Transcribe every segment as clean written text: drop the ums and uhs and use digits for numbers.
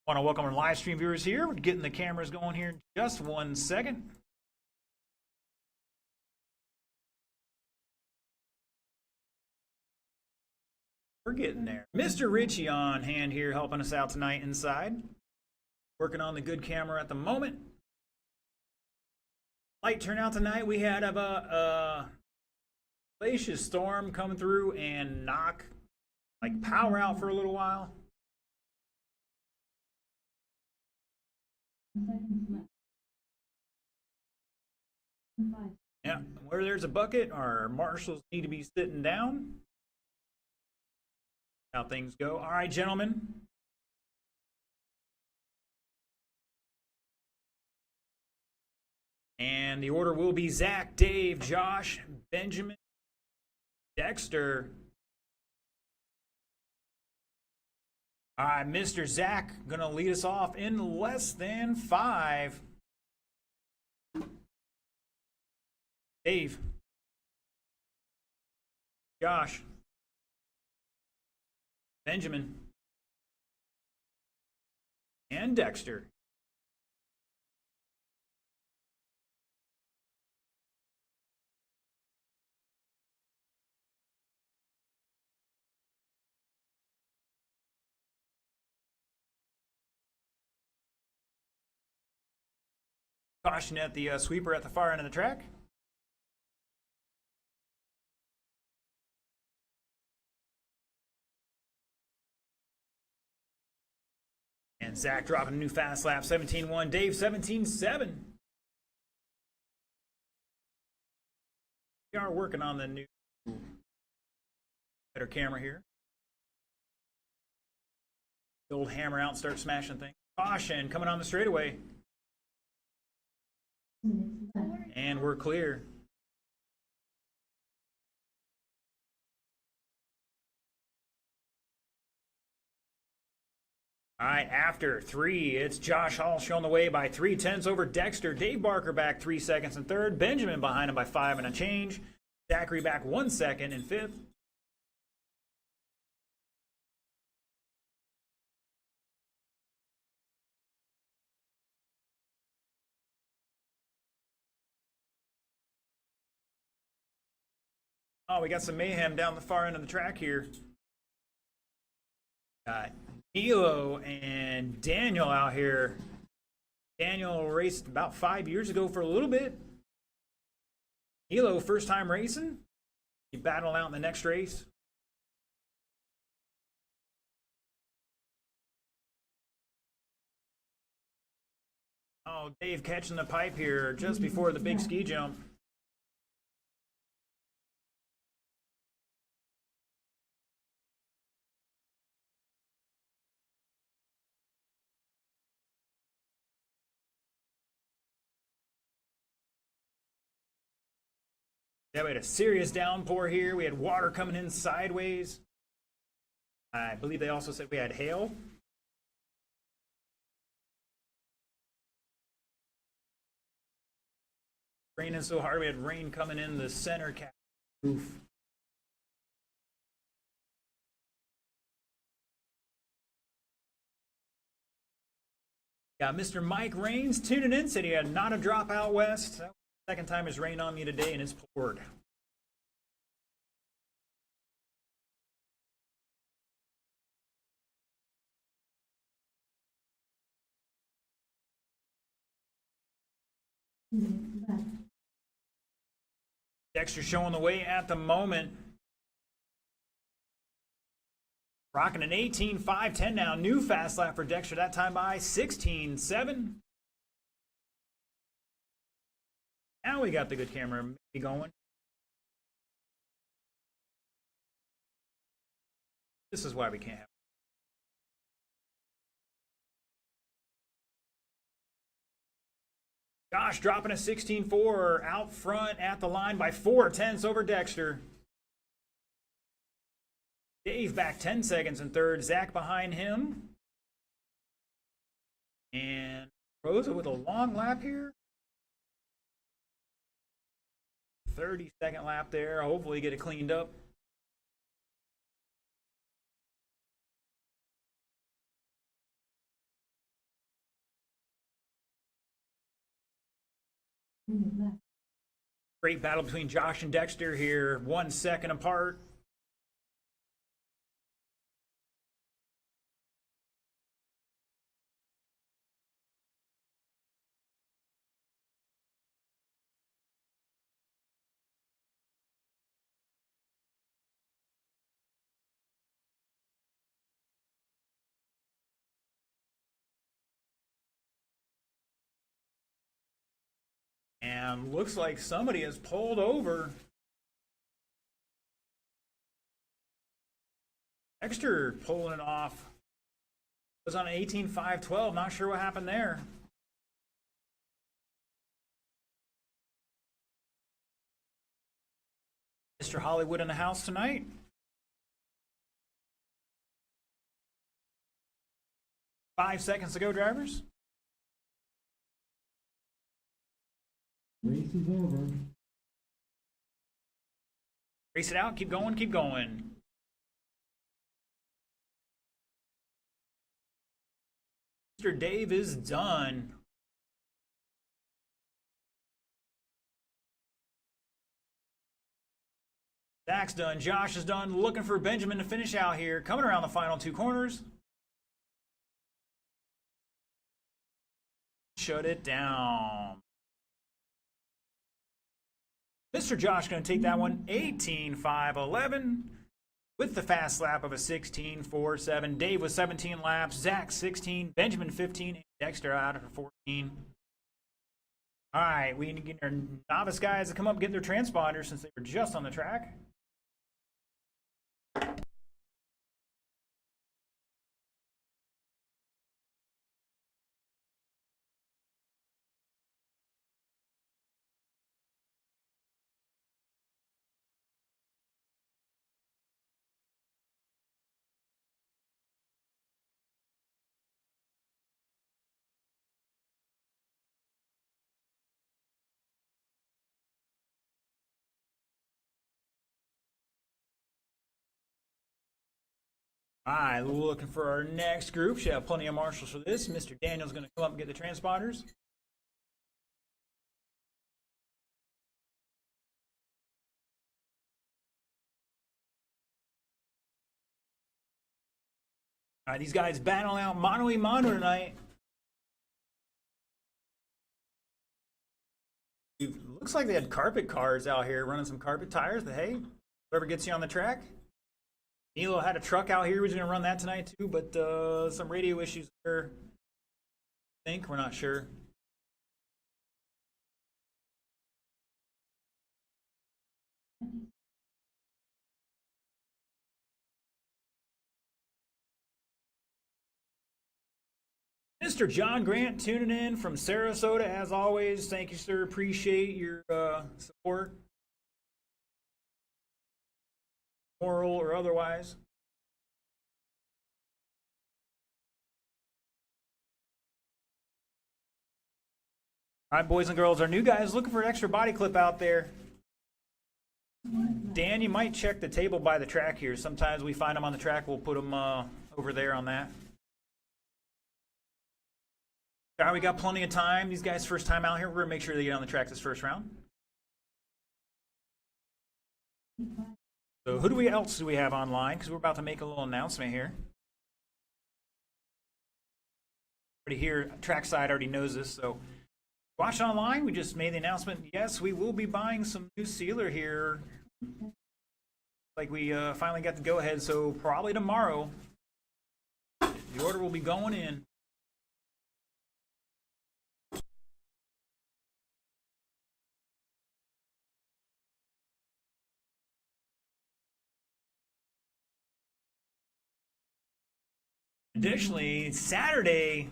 Want to welcome our live stream viewers here. We're getting the cameras going here in just 1 second. We're getting there. Mr. Richie on hand here helping us out tonight inside. Working on the good camera at the moment. Light turnout tonight. We had a glacious storm come through and knock power out for a little while. Yeah, where there's a bucket, our marshals need to be sitting down. How things go. All right, gentlemen. And the order will be Zach, Dave, Josh, Benjamin, Dexter. All right, Mr. Zach gonna lead us off in less than 5. Dave, Josh, Benjamin, and Dexter. Caution at the sweeper at the far end of the track. And Zach dropping a new fast lap, 17.1. Dave, 17.7. We are working on the new better camera here. The old hammer out and start smashing things. Caution coming on the straightaway. And we're clear. All right, after 3, it's Josh Hall showing the way by 3/10 over Dexter. Dave Barker back 3 seconds in third. Benjamin behind him by 5 and a change. Zachary back 1 second in fifth. Oh, we got some mayhem down the far end of the track here. Got Nilo and Daniel out here. Daniel raced about 5 years ago for a little bit. Nilo, first time racing. He battled out in the next race. Oh, Dave catching the pipe here just before the big ski jump. Yeah, we had a serious downpour here. We had water coming in sideways. I believe they also said we had hail. Raining so hard, we had rain coming in the center cap roof. Got Mr. Mike Raines tuning in, said he had not a drop out west. Second time it's rained on me today and it's poured. Dexter showing the way at the moment. Rocking an 18.510 now. New fast lap for Dexter. That time by 16.7. Now we got the good camera going. This is why we can't have. Josh dropping a 16.4 out front at the line by 4/10 over Dexter. Dave back 10 seconds in third. Zach behind him. And Rosa with a long lap here. 30-second lap there. Hopefully get it cleaned up. Great battle between Josh and Dexter here, 1 second apart. And looks like somebody has pulled over. Dexter pulling it off. Was on an 18.512. Not sure what happened there. Mr. Hollywood in the house tonight. Five seconds to go, drivers. Race is over. Race it out. Keep going. Keep going. Mr. Dave is done. Zach's done. Josh is done. Looking for Benjamin to finish out here. Coming around the final two corners. Shut it down. Mr. Josh going to take that one 18.511 with the fast lap of a 16.47. Dave with 17 laps, Zach 16, Benjamin 15, and Dexter out for 14. All right, we need to get our novice guys to come up and get their transponders since they were just on the track. All right, we're looking for our next group. Should have plenty of marshals for this. Mr. Daniel's going to come up and get the transponders. All right, these guys battling out mano a mano tonight. Looks like they had carpet cars out here running some carpet tires. But hey, whoever gets you on the track. Nilo had a truck out here. He was going to run that tonight too, but some radio issues there. I think we're not sure. Mr. John Grant tuning in from Sarasota as always. Thank you, sir. Appreciate your support. Moral or otherwise. All right, boys and girls, our new guys looking for an extra body clip out there. Dan, you might check the table by the track here. Sometimes we find them on the track. We'll put them over there on that. All right, we got plenty of time. These guys' first time out here. We're going to make sure they get on the track this first round. So who else do we have online? Because we're about to make a little announcement here. Already here, trackside already knows this. So watch online. We just made the announcement. Yes, we will be buying some new sealer here. Like we finally got the go-ahead. So probably tomorrow, the order will be going in. Additionally, Saturday,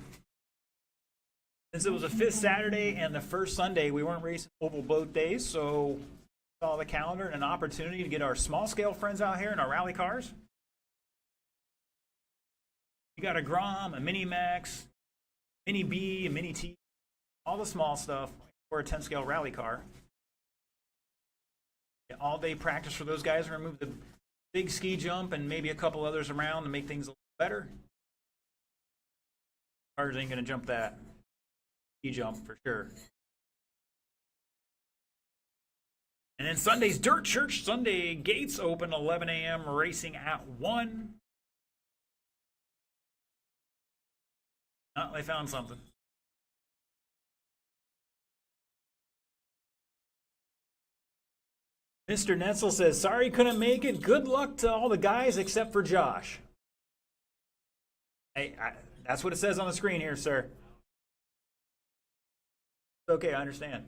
since it was a fifth Saturday and the first Sunday, we weren't racing oval both days, so saw the calendar and an opportunity to get our small scale friends out here in our rally cars. We got a Grom, a Mini Max, Mini B, a Mini T, all the small stuff for a 10 scale rally car. All day practice for those guys. We're gonna move the big ski jump and maybe a couple others around to make things a little better. Cars ain't gonna jump that ski jump for sure. And then Sunday's Dirt Church Sunday gates open 11 a.m. racing at 1. Oh, they found something. Mr. Netzel says, sorry couldn't make it. Good luck to all the guys except for Josh. Hey, that's what it says on the screen here, sir. Okay, I understand.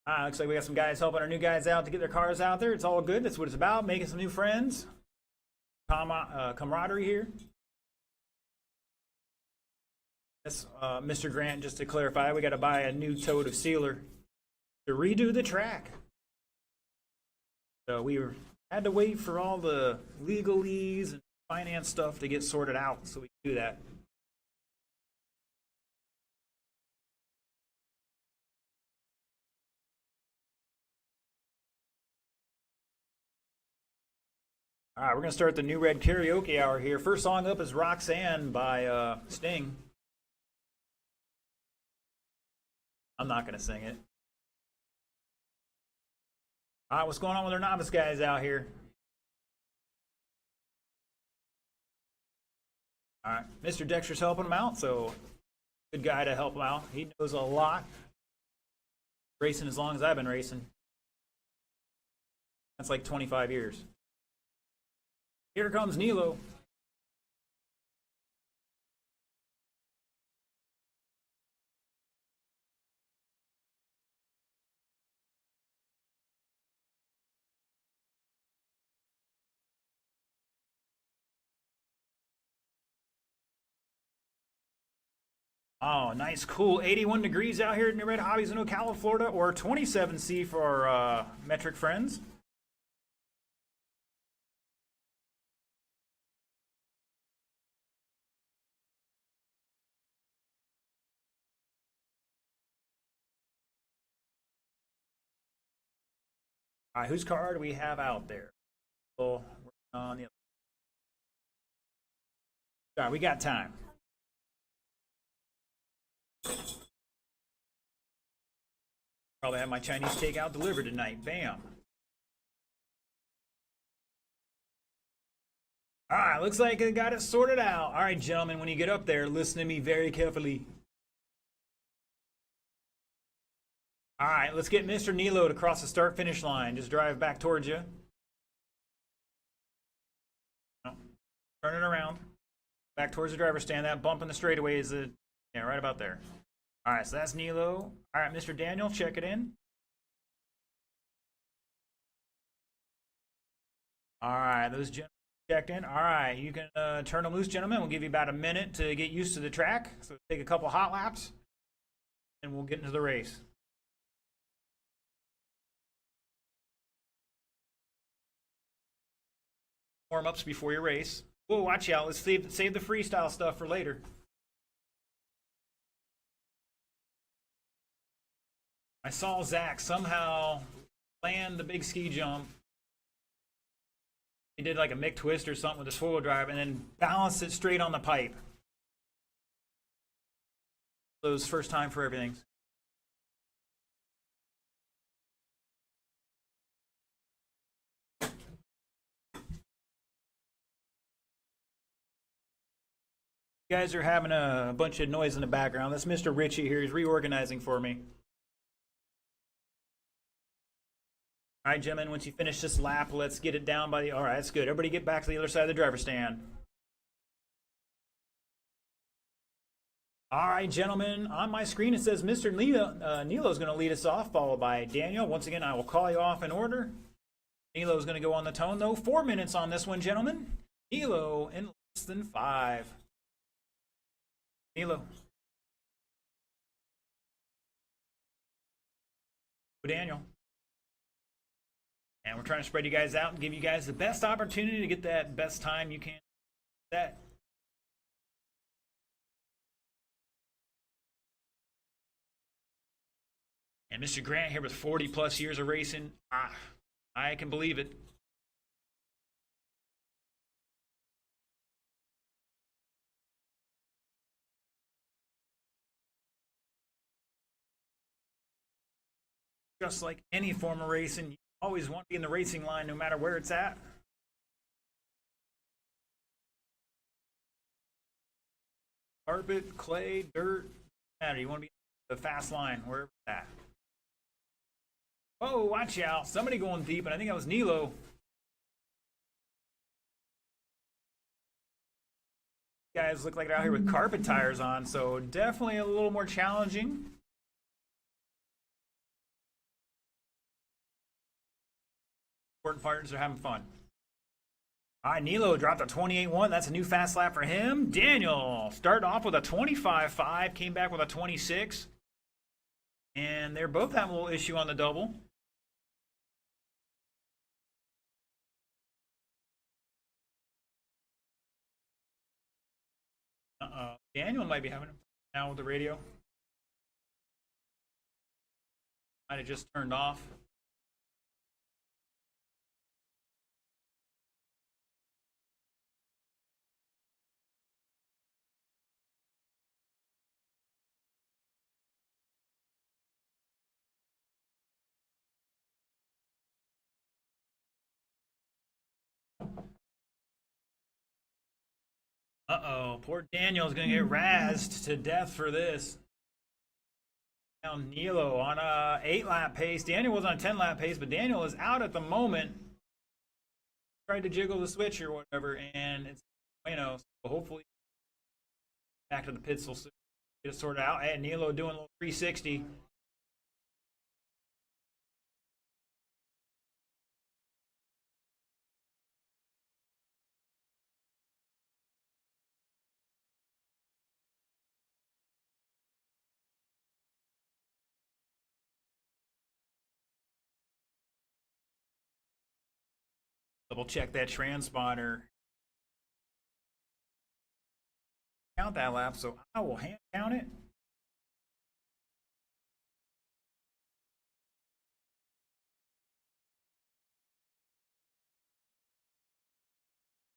Looks like we got some guys helping our new guys out to get their cars out there. It's all good. That's what it's about, making some new friends. Camaraderie here. Yes, Mr. Grant, just to clarify, we got to buy a new tote of sealer to redo the track. So we had to wait for all the legalese and finance stuff to get sorted out so we can do that. All right, we're going to start the New Red Karaoke Hour here. First song up is Roxanne by Sting. I'm not going to sing it. All right, what's going on with our novice guys out here? All right, Mr. Dexter's helping them out, so good guy to help him out. He knows a lot. Racing as long as I've been racing. That's like 25 years. Here comes Nilo. Oh, nice, cool. 81 degrees out here at New Red Hobbies in Ocala, Florida, or 27C for our metric friends. All right, whose car do we have out there? Oh, we're on the. All right, we got time. Probably have my Chinese takeout delivered tonight. Bam. All right, looks like I got it sorted out. All right, gentlemen, when you get up there, listen to me very carefully. All right, let's get Mr. Nilo to cross the start-finish line. Just drive back towards you. Turn it around. Back towards the driver's stand. That bump in the straightaway is yeah, right about there. All right, so that's Nilo. All right, Mr. Daniel, check it in. All right, those gentlemen checked in. All right, you can turn them loose, gentlemen. We'll give you about a minute to get used to the track. So take a couple hot laps, and we'll get into the race. Warm-ups before your race. Whoa, watch out. Let's save the freestyle stuff for later. I saw Zach somehow land the big ski jump. He did like a Mick twist or something with his four-wheel drive and then balanced it straight on the pipe. So it was first time for everything. You guys are having a bunch of noise in the background. That's Mr. Ritchie here. He's reorganizing for me. All right, gentlemen, once you finish this lap, let's get it down by the... All right, that's good. Everybody get back to the other side of the driver's stand. All right, gentlemen, on my screen it says Mr. Nilo is going to lead us off, followed by Daniel. Once again, I will call you off in order. Nilo is going to go on the tone, though. 4 minutes on this one, gentlemen. Nilo in less than 5. Nilo. Daniel. And we're trying to spread you guys out and give you guys the best opportunity to get that best time you can set. And Mr. Grant here with 40 plus years of racing. I can believe it. Just like any form of racing, you Always want to be in the racing line no matter where it's at. Carpet, clay, dirt, matter. You want to be in the fast line, wherever it's at. Oh, watch out. Somebody going deep, and I think that was Nilo. Guys look like they're out here with carpet tires on, so definitely a little more challenging. Important partners are having fun. All right, Nilo dropped a 28.1. That's a new fast lap for him. Daniel started off with a 25.5, came back with a 26. And they're both having a little issue on the double. Daniel might be having it now with the radio. Might have just turned off. Uh-oh, poor Daniel's going to get razzed to death for this. Now Nilo on a 8-lap pace. Daniel was on a 10-lap pace, but Daniel is out at the moment. Tried to jiggle the switch or whatever, and it's so hopefully back to the pits will get it sorted out. And Nilo doing a little 360. Double check that transponder. Count that lap, so I will hand count it.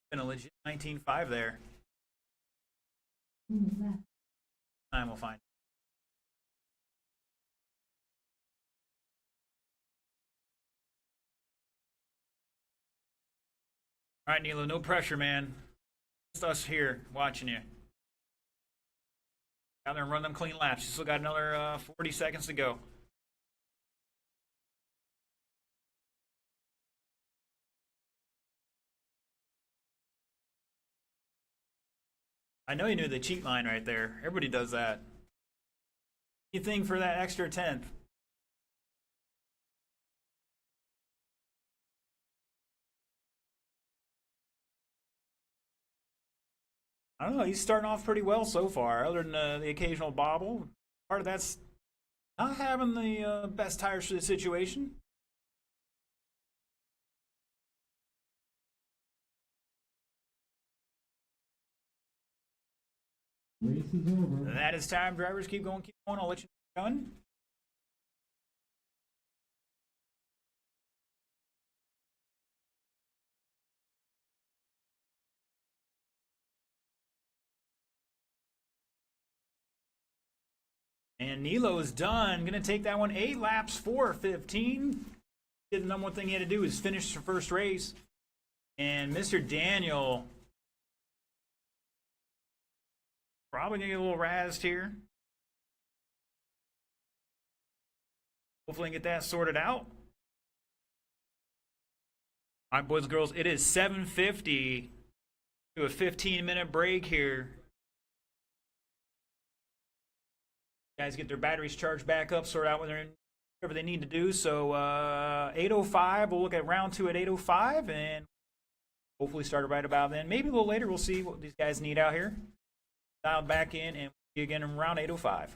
Been a legit 19.5 there. Time will find. All right, Nilo, no pressure, man. Just us here watching you. Out there and run them clean laps. You still got another 40 seconds to go. I know you knew the cheat line right there. Everybody does that. Anything for that extra 10th. I don't know. He's starting off pretty well so far, other than the occasional bobble. Part of that's not having the best tires for the situation. Race is over. That is time. Drivers, keep going, keep going. I'll let you know when done. And Nilo is done. Going to take that one 8 laps, 4:15. The number one thing he had to do is finish the first race. And Mr. Daniel probably going to get a little razzed here. Hopefully, get that sorted out. All right, boys and girls, it is 7:50 to a 15-minute break here. Guys get their batteries charged back up, sort out whatever they need to do. So 8:05, we'll look at round 2 at 8:05, and hopefully start it right about then. Maybe a little later, we'll see what these guys need out here. Dialed back in, and we'll see you again in round 8:05.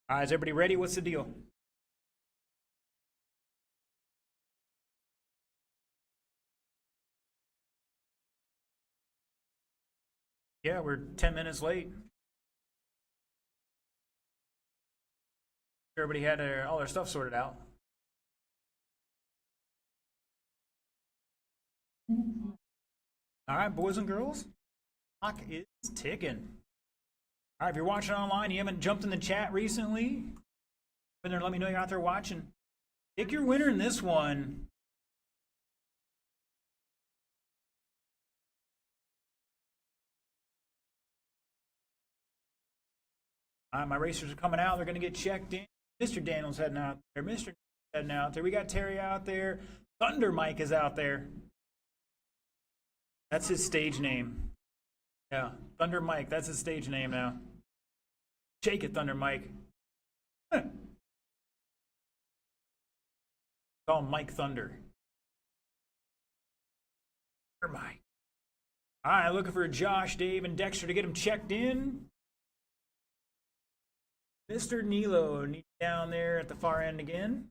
All right, is everybody ready? What's the deal? Yeah, we're 10 minutes late. Everybody had all their stuff sorted out. All right, boys and girls, clock is ticking. All right, if you're watching online, you haven't jumped in the chat recently, come in there and let me know you're out there watching. Pick your winner in this one. All right, my racers are coming out. They're going to get checked in. Mr. Daniel's heading out there. Mr. heading out there. We got Terry out there. Thunder Mike is out there. That's his stage name. Yeah, Thunder Mike. That's his stage name now. Shake it, Thunder Mike. Call him Mike Thunder. Thunder Mike. All right, looking for Josh, Dave, and Dexter to get him checked in. Mr. Nilo down there at the far end again.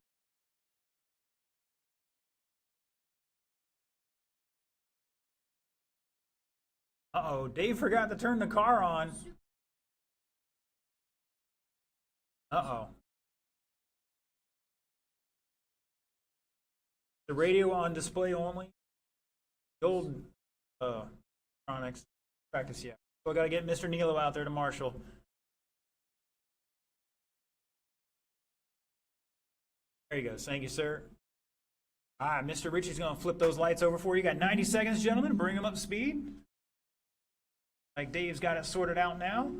Uh-oh, Dave forgot to turn the car on. Uh-oh. The radio on display only. The old electronics practice, yeah. So I got to get Mr. Nilo out there to marshal. There you go. Thank you, sir. All right, Mr. Ritchie's going to flip those lights over for you. You got 90 seconds, gentlemen. Bring them up to speed. Like Dave's got it sorted out now.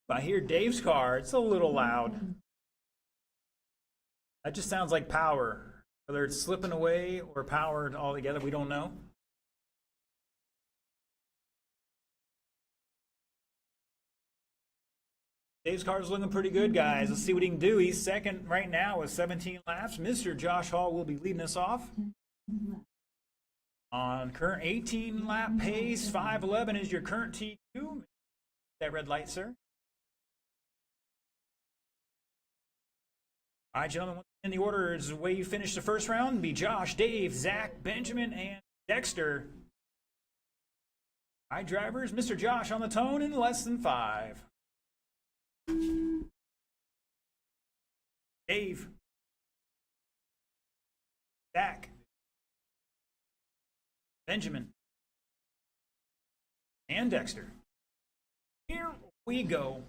I hear Dave's car. It's a little loud. That just sounds like power. Whether it's slipping away or powered altogether, we don't know. Dave's car is looking pretty good, guys. Let's see what he can do. He's second right now with 17 laps. Mr. Josh Hall will be leading us off. On current 18 lap pace, 5:11 is your current TQ. That red light, sir. All right, gentlemen, in the order is the way you finished the first round. Be Josh, Dave, Zach, Benjamin, and Dexter. All right, drivers, Mr. Josh on the tone in less than 5. Dave. Zach. Benjamin. And Dexter. Here we go.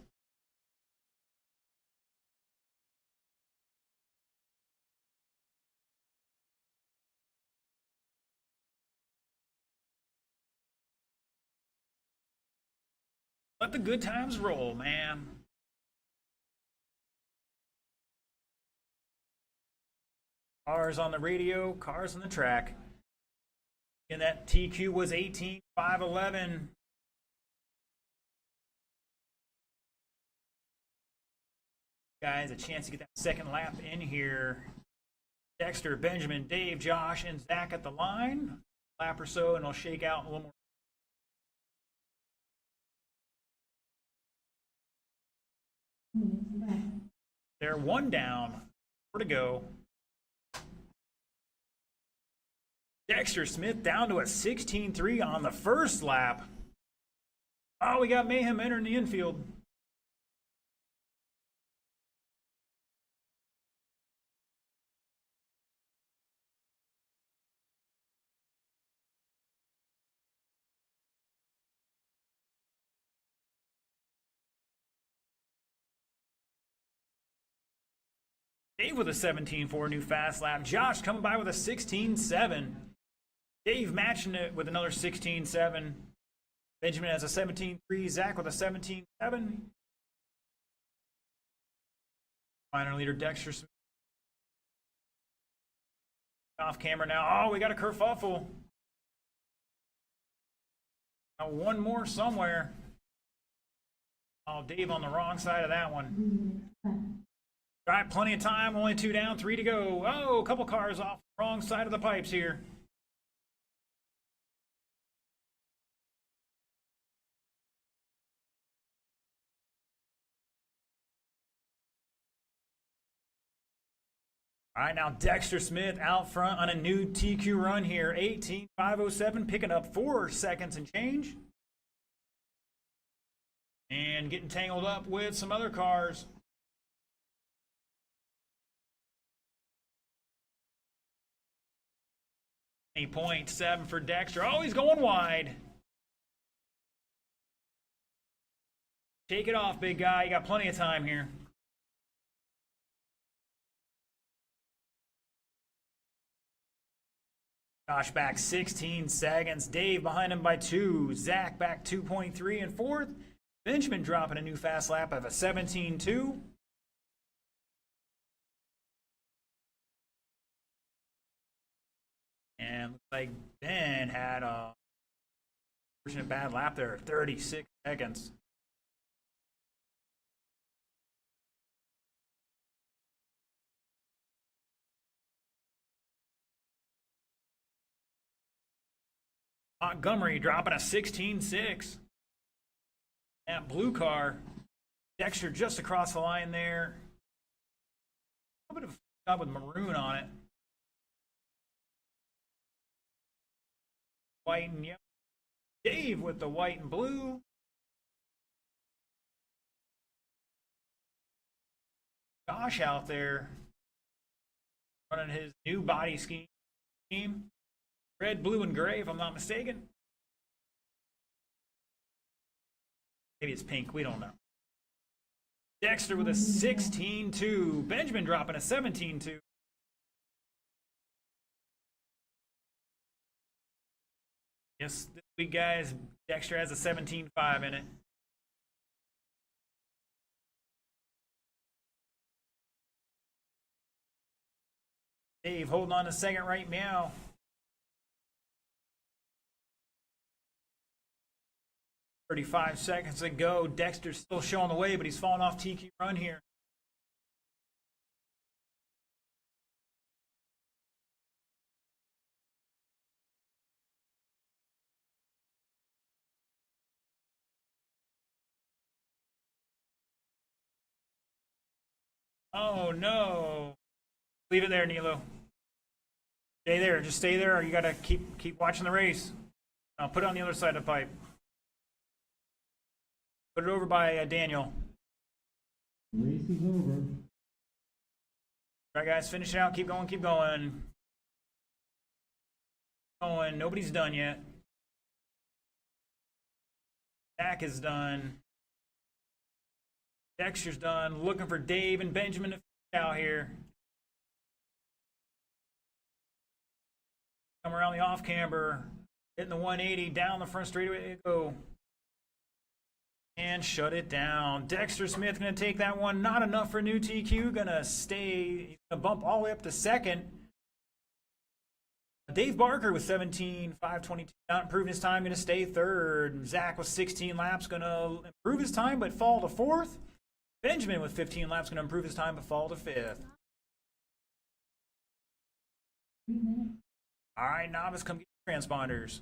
Let the good times roll, man. Cars on the radio, cars on the track. And that TQ was 18.511. Guys, a chance to get that second lap in here. Dexter, Benjamin, Dave, Josh, and Zach at the line. Lap or so, and I'll shake out a little more. They're one down, 4 to go. Dexter Smith down to a 16.3 on the first lap. Oh, we got Mayhem entering the infield. Dave with a 17.4 new fast lap. Josh coming by with a 16.7. Dave matching it with another 16.7. Benjamin has a 17.3. Zach with a 17.7. Minor leader Dexter Smith. Off camera now. Oh, we got a kerfuffle. Got one more somewhere. Oh, Dave on the wrong side of that one. All right, plenty of time. Only 2 down, 3 to go. Oh, a couple cars off the wrong side of the pipes here. All right, now Dexter Smith out front on a new TQ run here. 18.507, picking up 4 seconds and change. And getting tangled up with some other cars. .7 for Dexter. Oh, he's going wide. Take it off, big guy. You got plenty of time here. Josh back 16 seconds. Dave behind him by 2. Zach back 2.3 and 4th. Benjamin dropping a new fast lap of a 17.2. And looks like Ben had a bad lap there, 36 seconds. Montgomery dropping a 16.6. That blue car, Dexter just across the line there. A little bit of job with maroon on it. White and yellow. Dave with the white and blue. Josh out there running his new body scheme. Red, blue, and gray, if I'm not mistaken. Maybe it's pink. We don't know. Dexter with a 16.2. Benjamin dropping a 17.2. Yes, this week, guys, Dexter has a 17.5 in it. Dave holding on to second right meow. 35 seconds to go. Dexter's still showing the way, but he's falling off TQ run here. Oh no. Leave it there, Nilo. Stay there. Just stay there, or you gotta keep watching the race. I'll put it on the other side of the pipe. Put it over by Daniel. Race is over. All right, guys, finish it out. Keep going, keep going. Going. Nobody's done yet. Zach is done. Dexter's done. Looking for Dave and Benjamin to finish out here. Come around the off camber. Hitting the 180 down the front straightaway. They go. And shut it down. Dexter Smith going to take that one. Not enough for new TQ. Going to stay. He's going to bump all the way up to second. Dave Barker with 17.522. Not improving his time. Going to stay third. Zach with 16 laps. Going to improve his time but fall to fourth. Benjamin with 15 laps. Going to improve his time but fall to fifth. All right, novice, come get your transponders.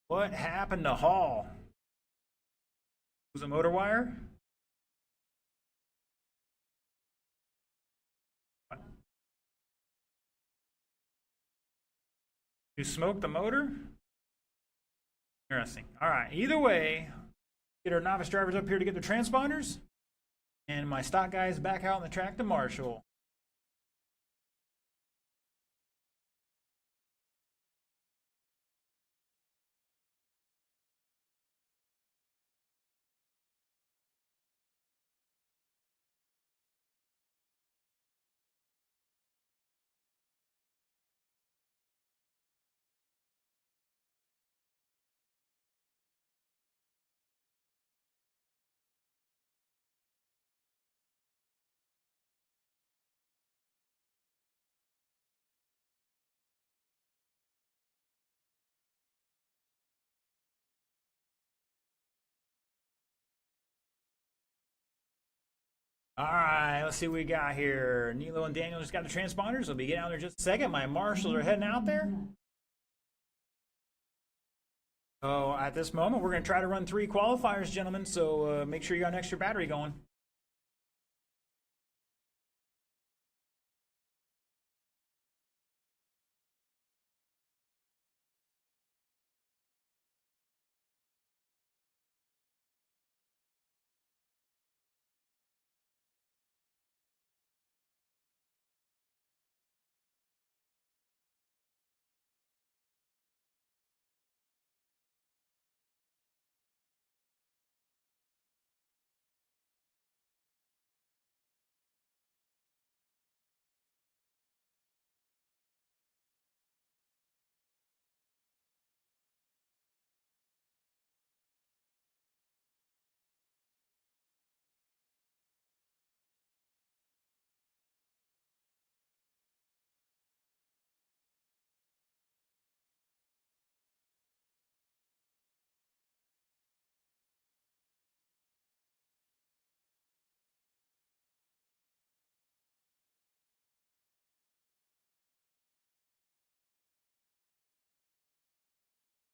What happened to Hall? Was a motor wire? What? You smoked the motor? Interesting. All right. Either way, get our novice drivers up here to get their transponders, and my stock guys back out on the track to Marshall. All right, let's see what we got here. Nilo and Daniel just got the transponders. They'll be getting out there in just a second. My marshals are heading out there. So at this moment, we're going to try to run 3 qualifiers, gentlemen. So make sure you got an extra battery going.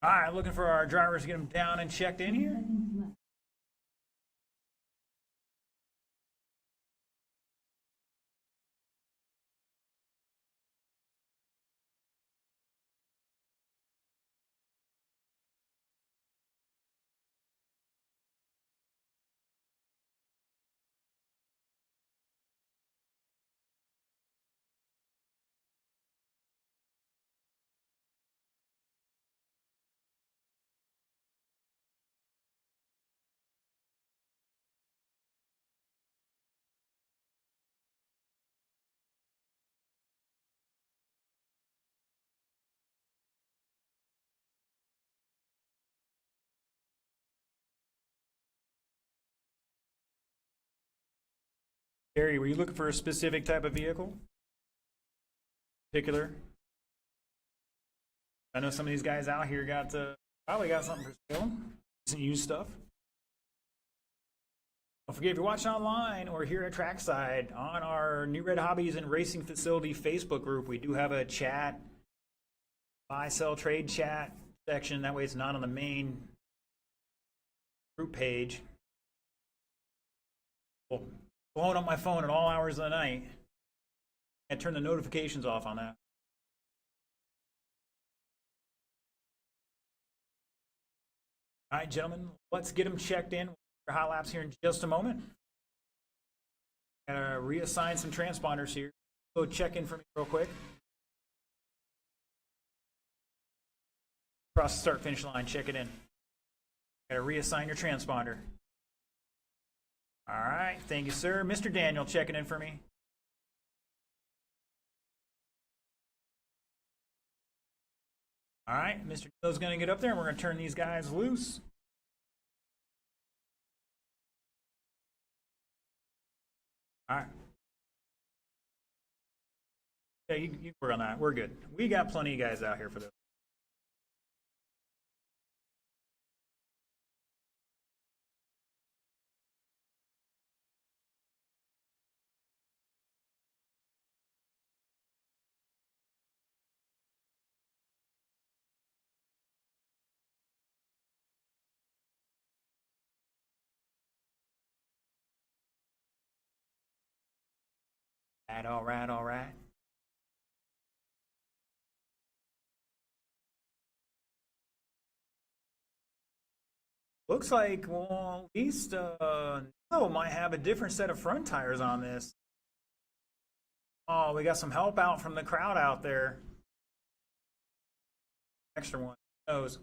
All right, looking for our drivers to get them down and checked in here. Gary, were you looking for a specific type of vehicle? Particular? I know some of these guys out here got probably got something for sale. Some used stuff. Don't forget, if you're watching online or here at Trackside on our New Red Hobbies and Racing Facility Facebook group, we do have a chat, buy, sell, trade chat section. That way it's not on the main group page. Well, blowing up my phone at all hours of the night. I turn the notifications off on that. All right, gentlemen, let's get them checked in. Hot laps here in just a moment. Gotta reassign some transponders here. Go check in for me real quick. Cross the start finish line, check it in. Gotta reassign your transponder. All right, thank you, sir. Mr. Daniel, checking in for me. All right, Mr. Neil's gonna get up there and we're gonna turn these guys loose. All right. Yeah, you work on that. We're good. We got plenty of guys out here for this. All right, all right. Looks like, well, at least Nilo might have a different set of front tires on this. Oh, we got some help out from the crowd out there. Extra one. Who knows?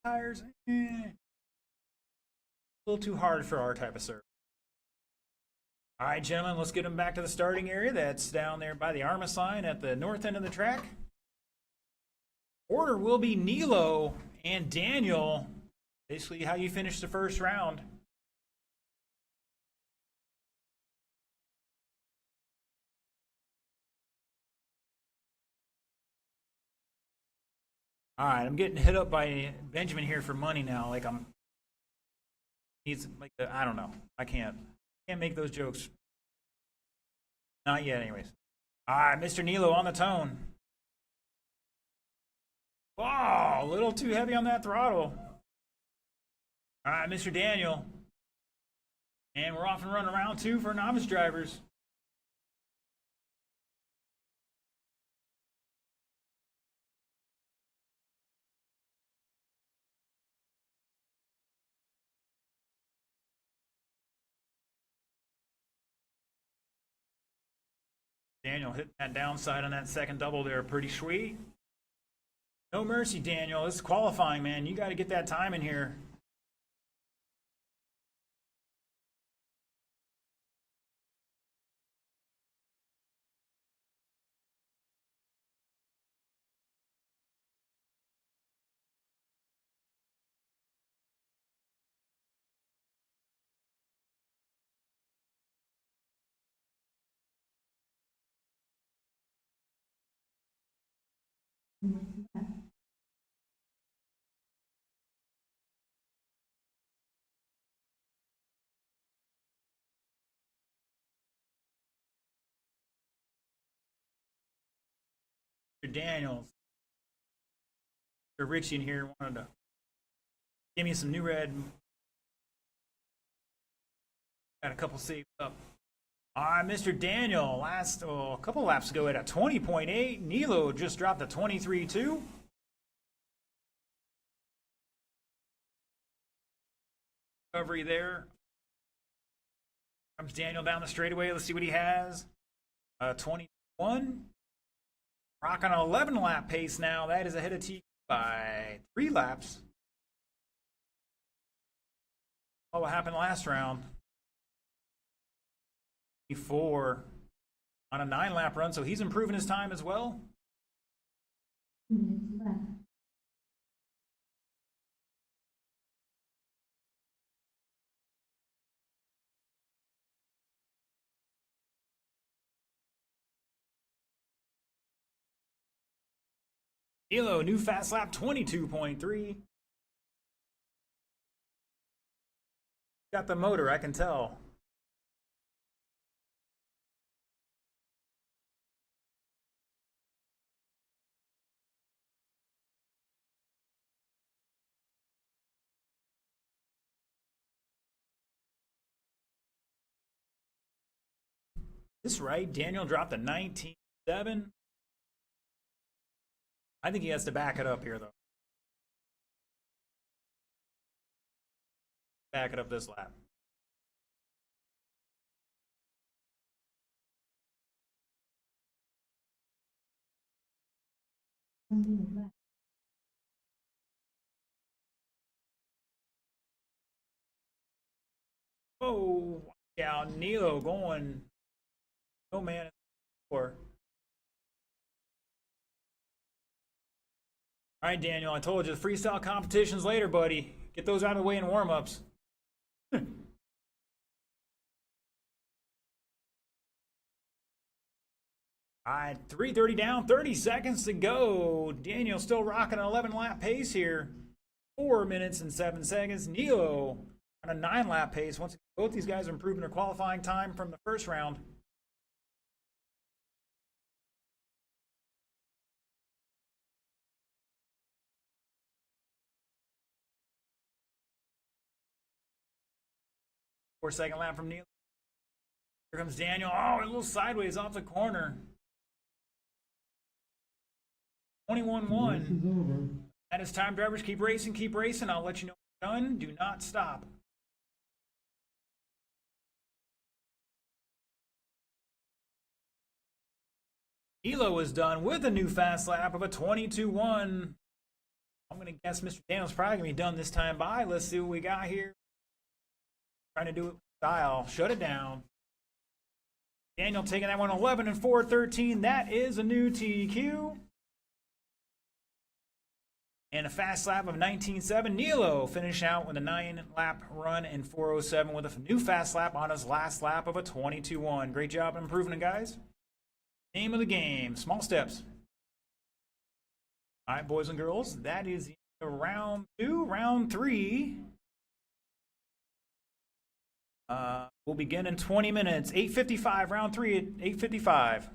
Tires, a little too hard for our type of service. All right, gentlemen, let's get them back to the starting area. That's down there by the Arma sign at the north end of the track. Order will be Nilo and Daniel. Basically, how you finish the first round. All right, I'm getting hit up by Benjamin here for money now. Like he's like, I don't know. I can't make those jokes. Not yet, anyways. All right, Mr. Nilo on the tone. Wow, a little too heavy on that throttle. All right, Mr. Daniel. And we're off and running round 2 for novice drivers. Daniel hitting that downside on that second double there. Pretty sweet. No mercy, Daniel. This is qualifying, man. You got to get that time in here. Daniels. Richie in here wanted to give me some new red. Got a couple saved up. All right, Mr. Daniel, a couple laps ago at a 20.8. Nilo just dropped a 23.2. Recovery there. Comes Daniel down the straightaway. Let's see what he has. 21. Rocking an 11 lap pace now. That is ahead of T by 3 laps. What happened last round? 4 on a 9 lap run, so he's improving his time as well. Elo, new fast lap 22.3. Got the motor, I can tell. Is this right? Daniel dropped a 19.7. I think he has to back it up here, though. Back it up this lap. Oh, yeah, Nilo going. No man. All right, Daniel, I told you the freestyle competitions later, buddy. Get those out of the way in warm-ups. All right, 3:30 down, 30 seconds to go. Daniel still rocking an 11 lap pace here. 4 minutes and 7 seconds. Nilo on a 9 lap pace. Once both these guys are improving their qualifying time from the first round. Second lap from Neil. Here comes Daniel. Oh, a little sideways off the corner. 21-1. That is time, drivers. Keep racing, keep racing. I'll let you know when you're done. Do not stop. Elo is done with a new fast lap of a 22-1. I'm going to guess Mr. Daniel's probably going to be done this time by. Let's see what we got here. Trying to do it with style. Shut it down. Daniel taking that one 11 and 4:13. That is a new TQ. And a fast lap of 19.7. Nilo finish out with a 9 lap run in 4:07 with a new fast lap on his last lap of a 22-1. Great job improving it, guys. Name of the game, small steps. All right, boys and girls, that is round two. Round three. We'll begin in 20 minutes. 8:55, round three at 8:55.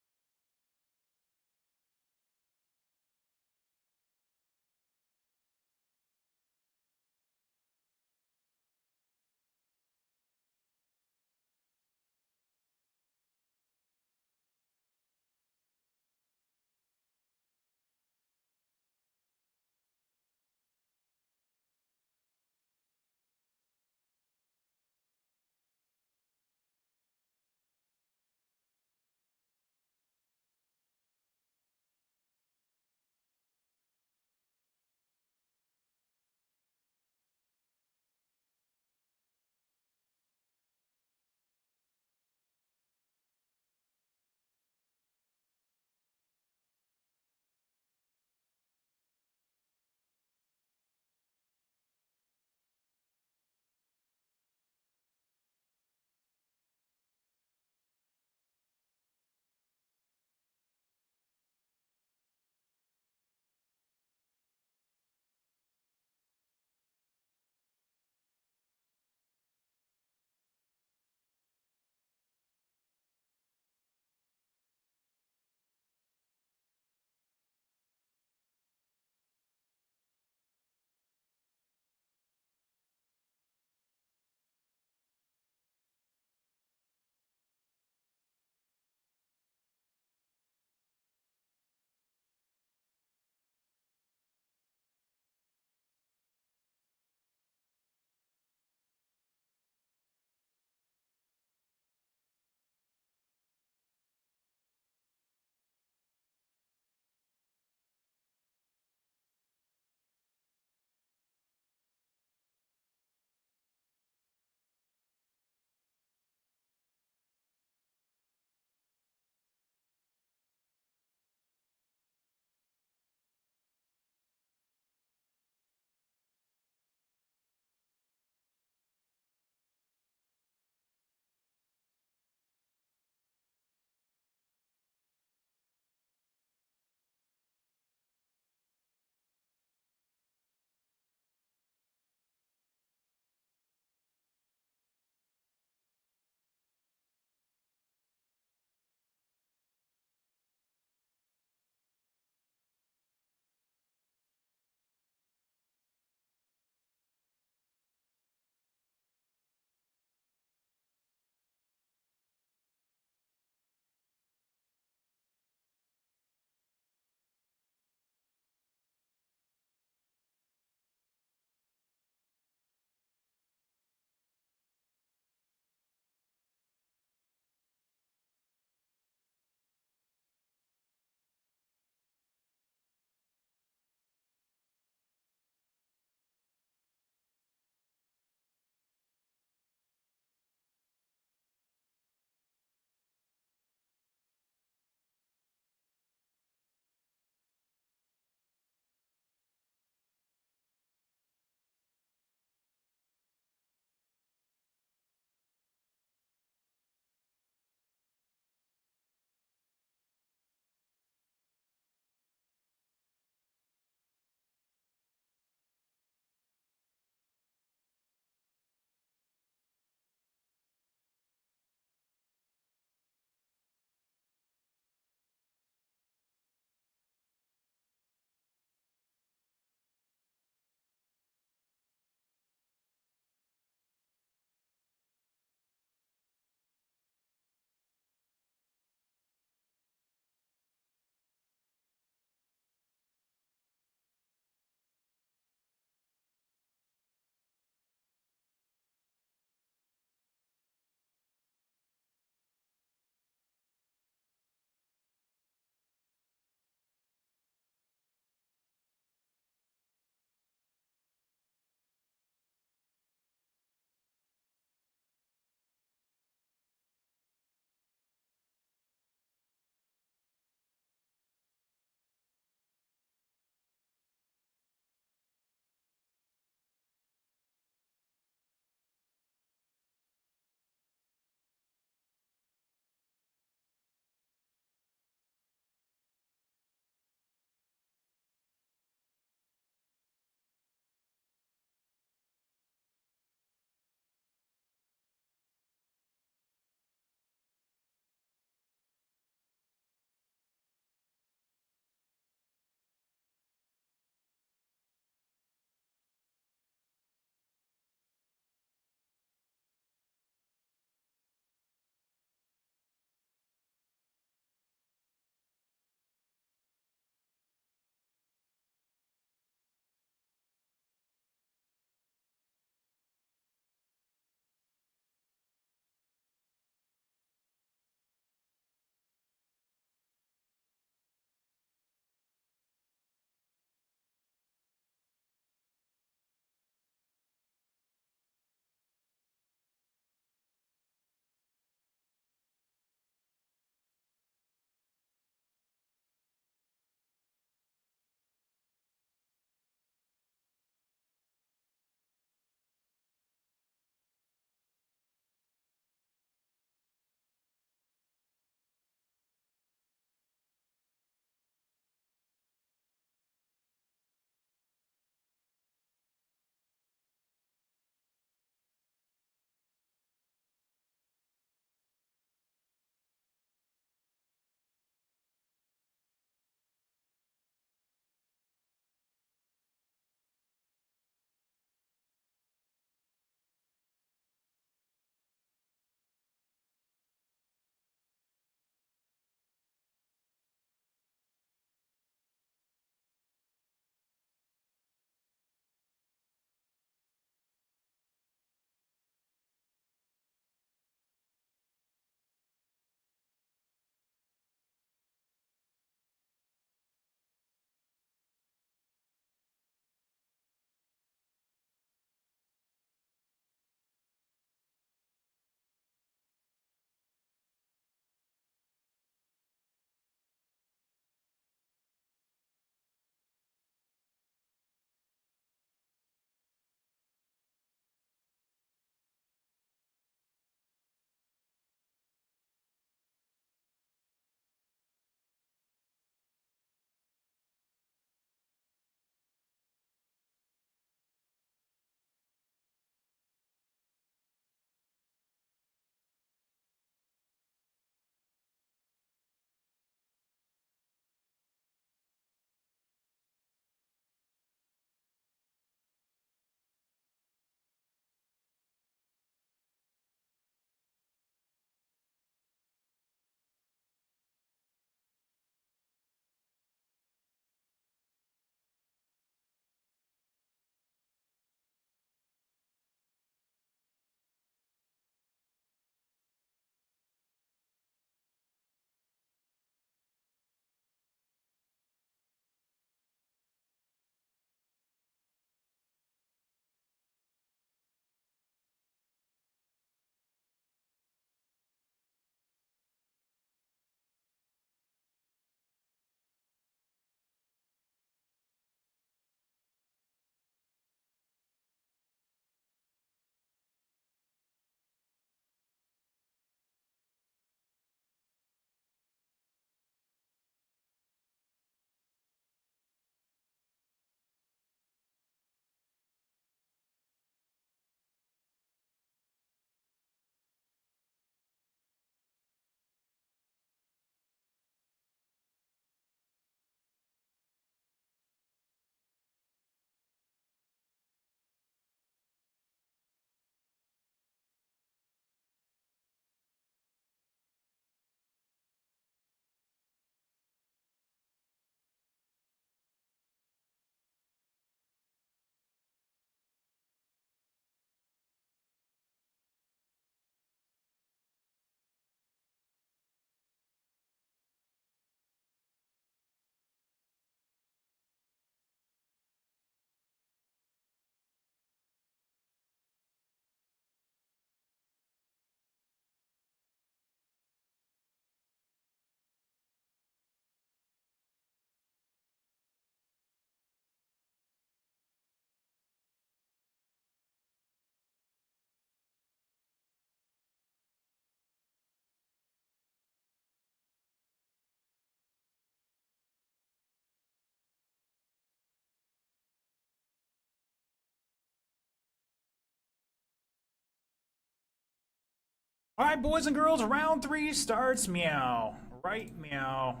All right, boys and girls, round 3 starts. Meow. Right, meow.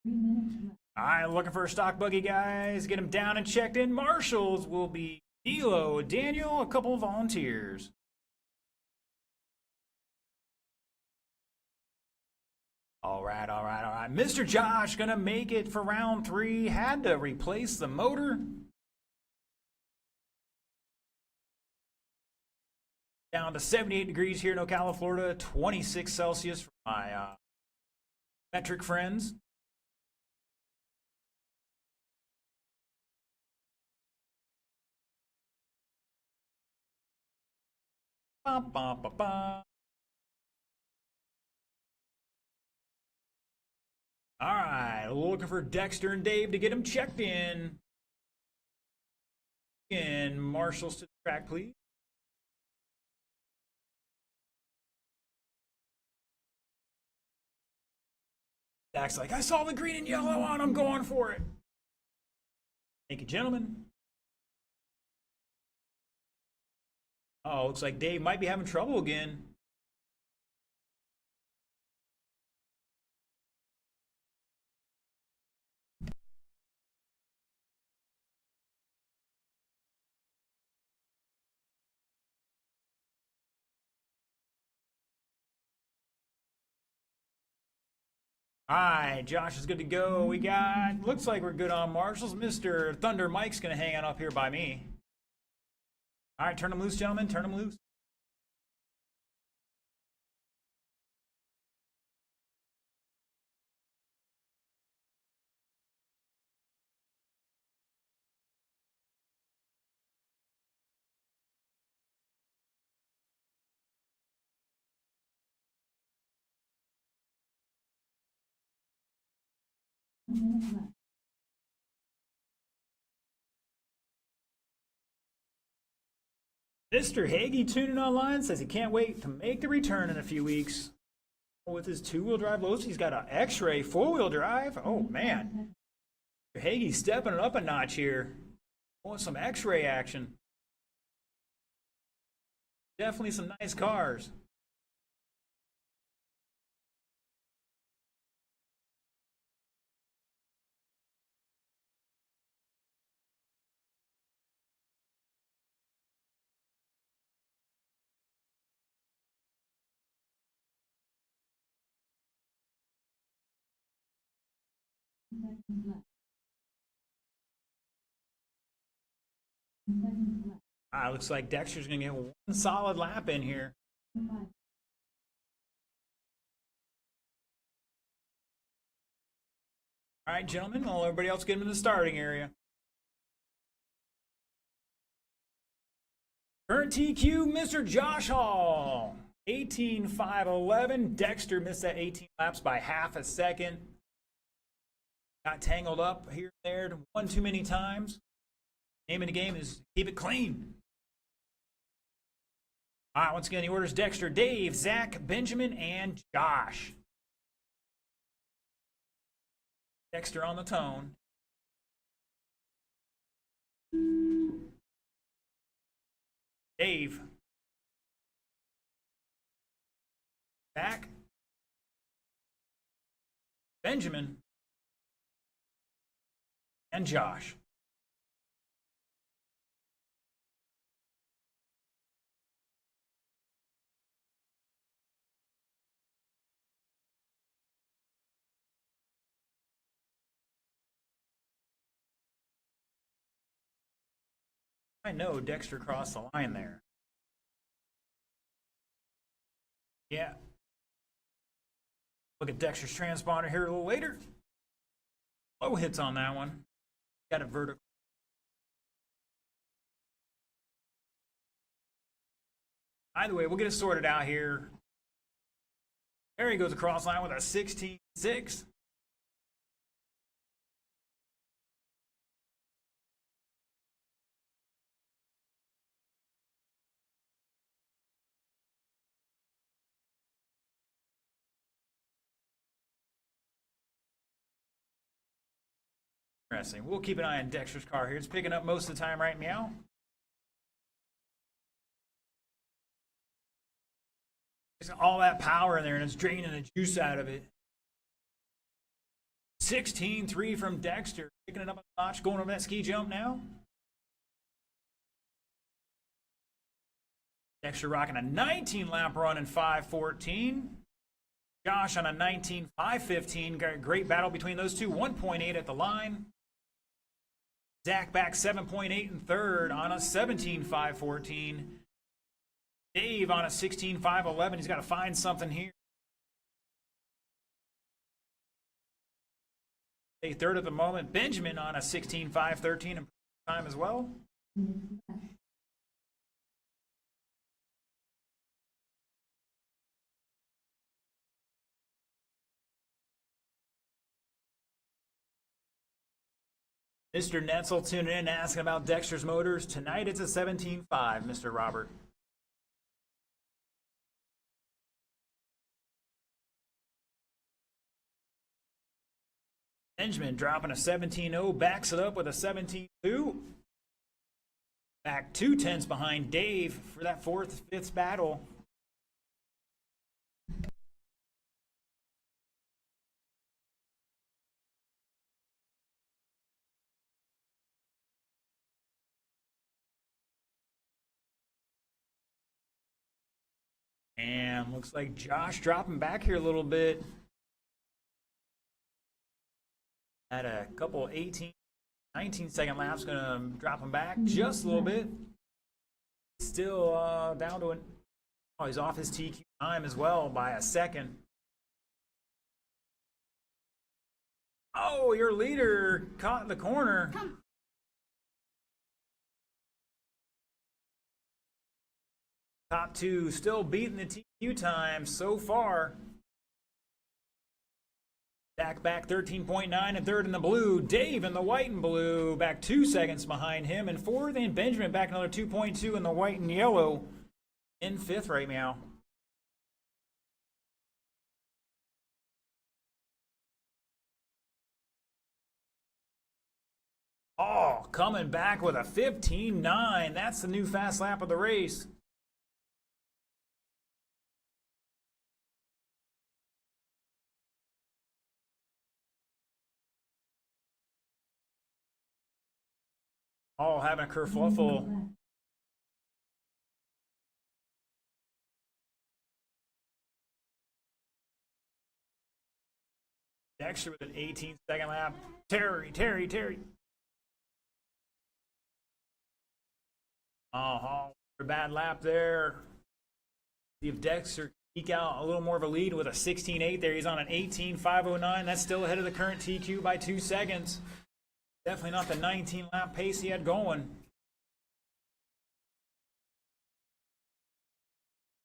3 minutes left. All right, looking for a stock buggy, guys. Get them down and checked in. Marshals will be Elo, Daniel, a couple of volunteers. All right, all right, all right. Mr. Josh gonna make it for round 3. Had to replace the motor. Down to 78 degrees here in Ocala, Florida. 26 Celsius for my metric friends. Ba, ba, ba, ba. All right, looking for Dexter and Dave to get them checked in. And Marshals to the track, please. Dak's like, I saw the green and yellow on, I'm going for it. Thank you, gentlemen. Oh, looks like Dave might be having trouble again. All right, Josh is good to go. We got, looks like we're good on Marshals. Mr. Thunder Mike's going to hang out up here by me. All right, turn him loose, gentlemen. Turn him loose. Minutes left. Mr. Hagee tuning online says he can't wait to make the return in a few weeks. With his 2-wheel drive loads, he's got an X-Ray 4-wheel drive. Oh, man. Mr. Hagee's stepping it up a notch here. Want some X-Ray action. Definitely some nice cars. Seconds left. 7 seconds left. Looks like Dexter's going to get one solid lap in here. 5. All right, gentlemen, while everybody else get into the starting area. Current TQ, Mr. Josh Hall. 18.511. Dexter missed that 18 laps by half a second. Got tangled up here and there one too many times. Name of the game is keep it clean. All right, once again, the orders Dexter, Dave, Zach, Benjamin, and Josh. Dexter on the tone. Dave. Zach. Benjamin. And Josh. I know Dexter crossed the line there. Yeah. Look at Dexter's transponder here a little later. Low hits on that one. Got it vertical. Either way, we'll get it sorted out here. There he goes across line with a 16.6. Interesting. We'll keep an eye on Dexter's car here. It's picking up most of the time, right, Meow? There's all that power in there, and it's draining the juice out of it. 16-3 from Dexter. Picking it up a notch, going over that ski jump now. Dexter rocking a 19-lap run in 5:14. Josh on a 19.515. Great battle between those two. 1.8 at the line. Zach back 7.8 in third on a 17.514. Dave on a 16.511. He's got to find something here. A third at the moment. Benjamin on a 16.513 in time as well. Mr. Netzel tuning in, asking about Dexter's Motors. Tonight it's a 17.5, Mr. Robert. Benjamin dropping a 17.0, backs it up with a 17.2. Back 2/10 behind Dave for that fourth, fifth battle. And looks like Josh dropping back here a little bit. Had a couple 18, 19-second laps, gonna drop him back just a little bit. Still down to he's off his TQ time as well by a second. Oh, your leader caught in the corner. Top two still beating the TQ time so far. Zach back 13.9 and third in the blue. Dave in the white and blue back 2 seconds behind him in fourth. And Benjamin back another 2.2 in the white and yellow in fifth right now. Oh, coming back with a 15.9. That's the new fast lap of the race. All having a kerfuffle. Dexter with an 18-second lap. Terry. A bad lap there. See if Dexter can eke out a little more of a lead with a 16.8 there. He's on an 18.509. That's still ahead of the current TQ by 2 seconds. Definitely not the 19-lap pace he had going.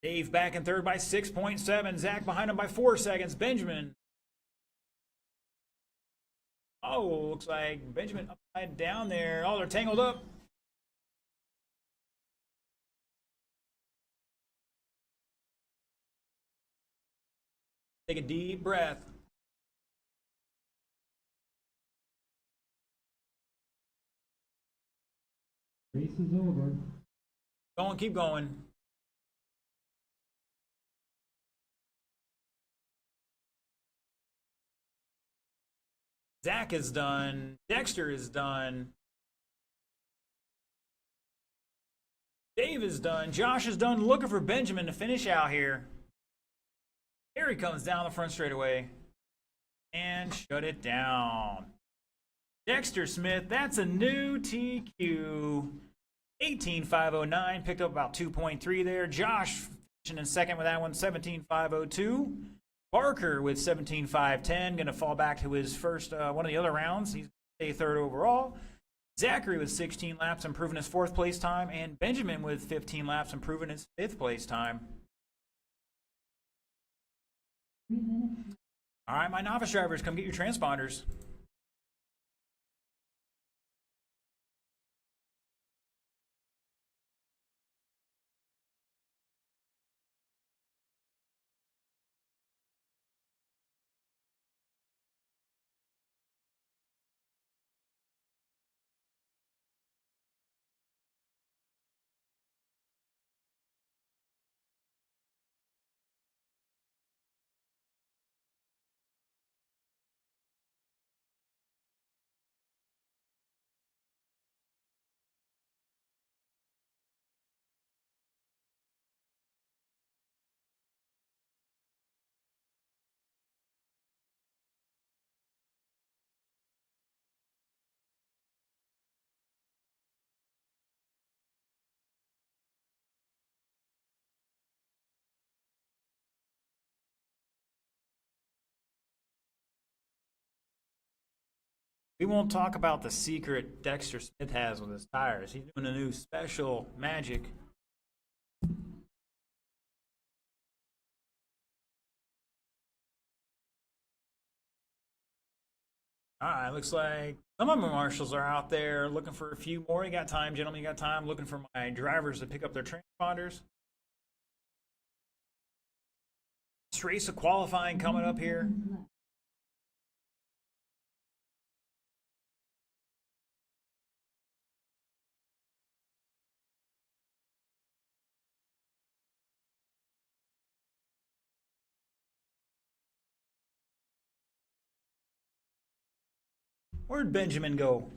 Dave back in third by 6.7. Zach behind him by 4 seconds. Benjamin. Oh, looks like Benjamin upside down there. Oh, they're tangled up. Take a deep breath. Race is over. Keep going. Zach is done. Dexter is done. Dave is done. Josh is done. Looking for Benjamin to finish out here. Here he comes down the front straightaway. And shut it down. Dexter Smith, that's a new TQ. 18.509, picked up about 2.3 there. Josh finishing in second with that one, 17.502. Barker with 17.510, going to fall back to his first one of the other rounds. He's a third overall. Zachary with 16 laps, improving his fourth place time. And Benjamin with 15 laps, improving his fifth place time. All right, my novice drivers, come get your transponders. We won't talk about the secret Dexter Smith has with his tires. He's doing a new special magic. All right, looks like some of my marshals are out there looking for a few more. You got time, gentlemen? You got time? Looking for my drivers to pick up their transponders. This race of qualifying coming up here. Left. Where'd Benjamin go?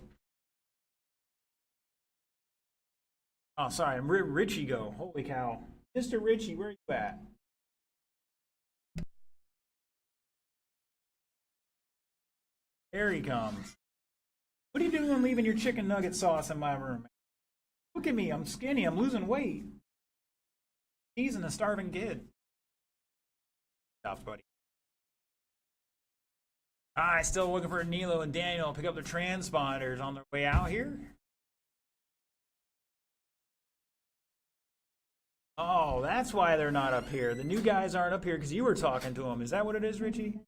Oh, sorry, Richie go. Holy cow. Mr. Richie, where are you at? There he comes. What are you doing leaving your chicken nugget sauce in my room? Look at me, I'm skinny, I'm losing weight. He's a starving kid. Stop, buddy. Alright, still looking for Nilo and Daniel to pick up their transponders on their way out here. Oh, that's why they're not up here. The new guys aren't up here because you were talking to them. Is that what it is, Richie?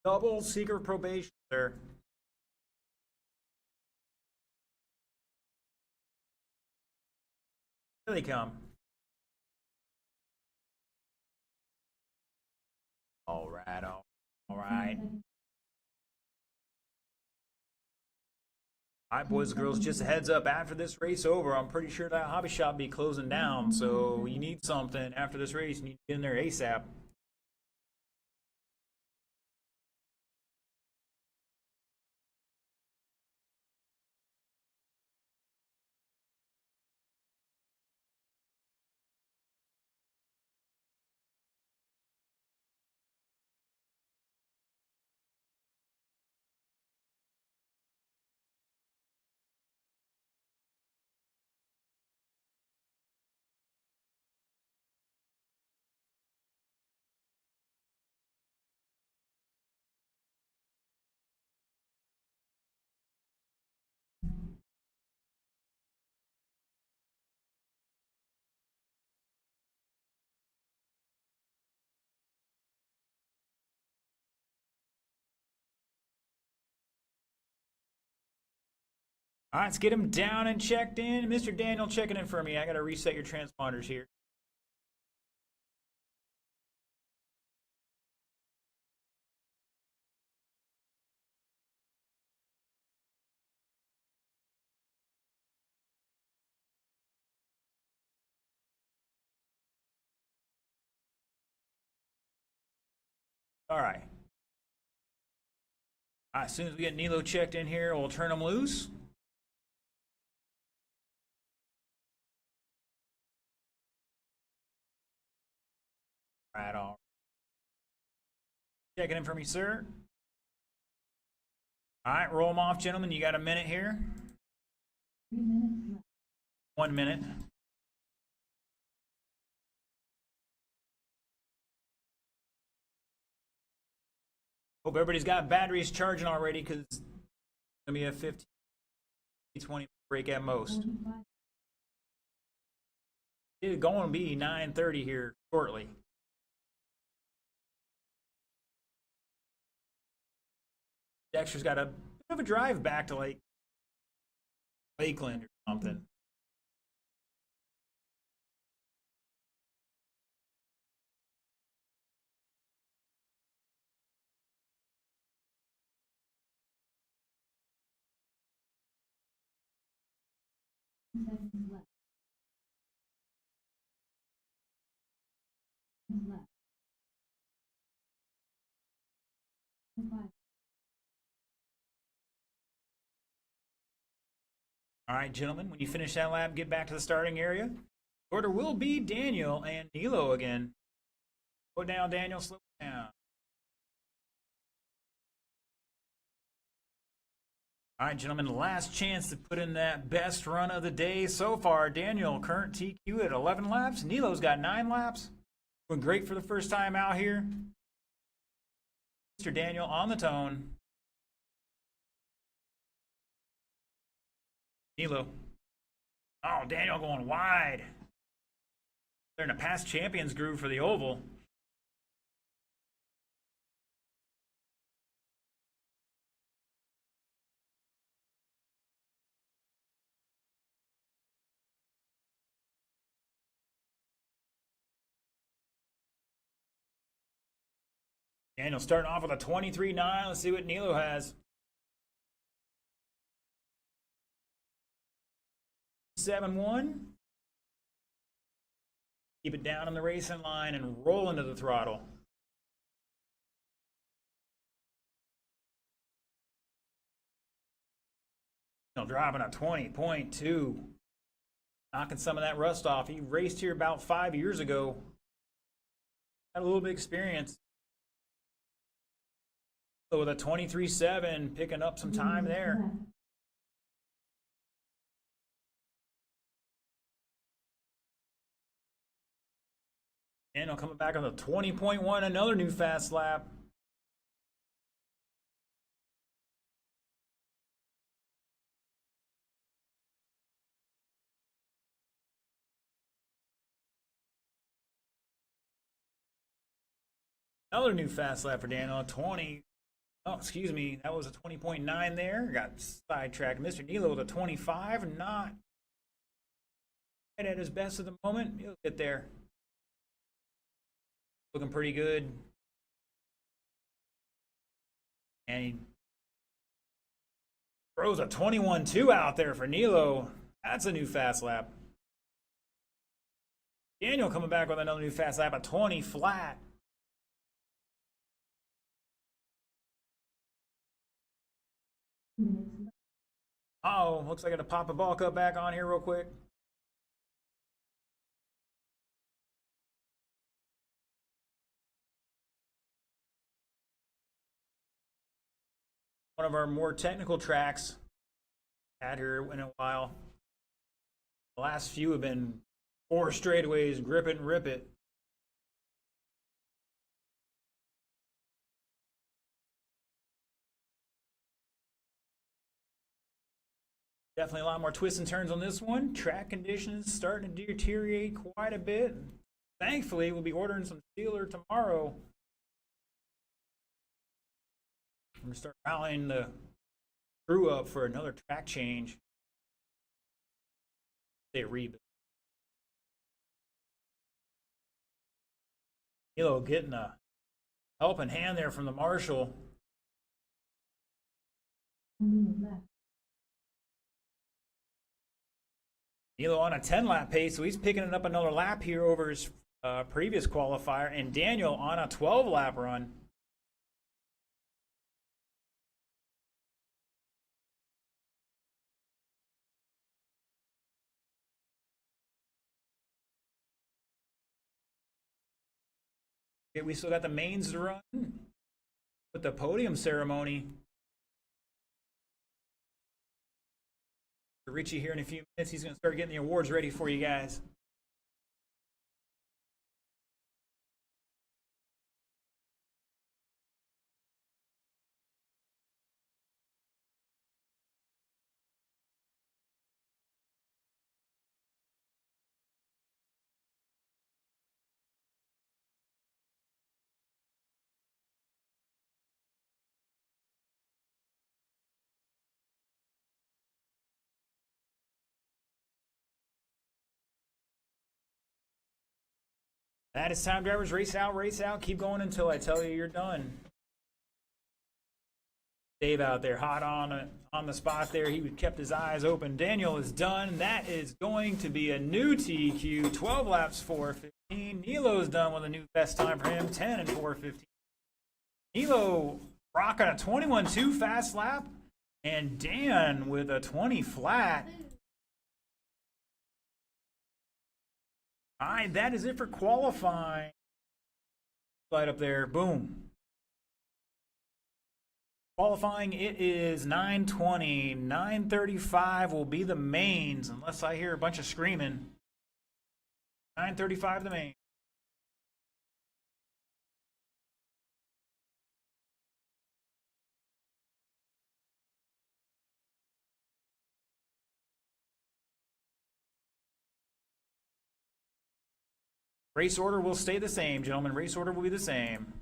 Double secret probation, sir. Here they come. All right, all right. All right, boys and girls, just a heads up, after this race over, I'm pretty sure that hobby shop will be closing down, so you need something after this race. You need to get in there ASAP. All right, let's get him down and checked in. Mr. Daniel, checking in for me. I got to reset your transponders here. All right. All right, as soon as we get Nilo checked in here, we'll turn him loose. Right on. Checking in for me, sir. All right, roll them off, gentlemen. You got a minute here? 3 minutes left. 1 minute. Hope everybody's got batteries charging already because it's going to be a 15, 20 break at most. 45. It's going to be 9:30 here shortly. Dexter's got a bit of a drive back to like Lakeland or something. Seconds left. Left. 5. All right, gentlemen, when you finish that lap, get back to the starting area. Order will be Daniel and Nilo again. Slow down, Daniel, slow down. All right, gentlemen, last chance to put in that best run of the day so far. Daniel, current TQ at 11 laps. Nilo's got 9 laps. Doing great for the first time out here. Mr. Daniel on the tone. Nilo. Oh, Daniel going wide. They're in a past champions groove for the oval. Daniel starting off with a 23-9. Let's see what Nilo has. 7-1. Keep it down on the racing line and roll into the throttle. Driving a 20.2. Knocking some of that rust off. He raced here about 5 years ago. Had a little bit of experience. So with a 23.7, picking up some time there. Daniel coming back on the 20.1, another new fast lap. Another new fast lap for Daniel, 20. Oh, excuse me, that was a 20.9 there. Got sidetracked. Mr. Nilo with a 25, not at his best at the moment. He'll get there. Looking pretty good. And he throws a 21.2 out there for Nilo. That's a new fast lap. Daniel coming back with another new fast lap, a 20 flat. Oh, looks like I got to pop a ball cut back on here real quick. One of our more technical tracks had here in a while. The last few have been 4 straightaways, grip it and rip it. Definitely a lot more twists and turns on this one. Track conditions starting to deteriorate quite a bit. Thankfully, we'll be ordering some sealer tomorrow. I'm going to start rallying the crew up for another track change. Say rebuild. Nilo getting a helping hand there from the marshal. Nilo on a 10-lap pace, so he's picking it up another lap here over his previous qualifier, and Daniel on a 12-lap run. Okay, we still got the mains to run with the podium ceremony. Richie here in a few minutes. He's going to start getting the awards ready for you guys. That is time, drivers. Race out, race out. Keep going until I tell you you're done. Dave out there, hot on the spot there. He kept his eyes open. Daniel is done. That is going to be a new TQ. 12 laps, 4:15. Nilo's done with a new best time for him, 10 and 4:15. Nilo rocking a 21.2 fast lap, and Dan with a 20 flat. All right, that is it for qualifying. Slide up there, boom. Qualifying, it is 9:20. 9:35 will be the mains, unless I hear a bunch of screaming. 9:35 the main. Race order will stay the same, gentlemen. Race order will be the same.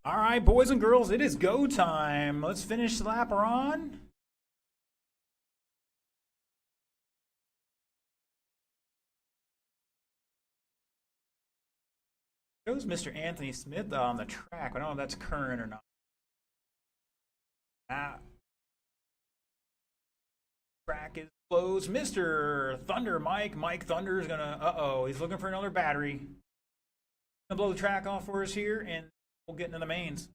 All right, boys and girls, it is go time. Let's finish the lap we're on. Shows Mr. Anthony Smith on the track. I don't know if that's current or not. Track is closed. Mr. Thunder Mike Thunder is gonna, he's looking for another battery. Gonna blow the track off for us here, and we'll get into the mains.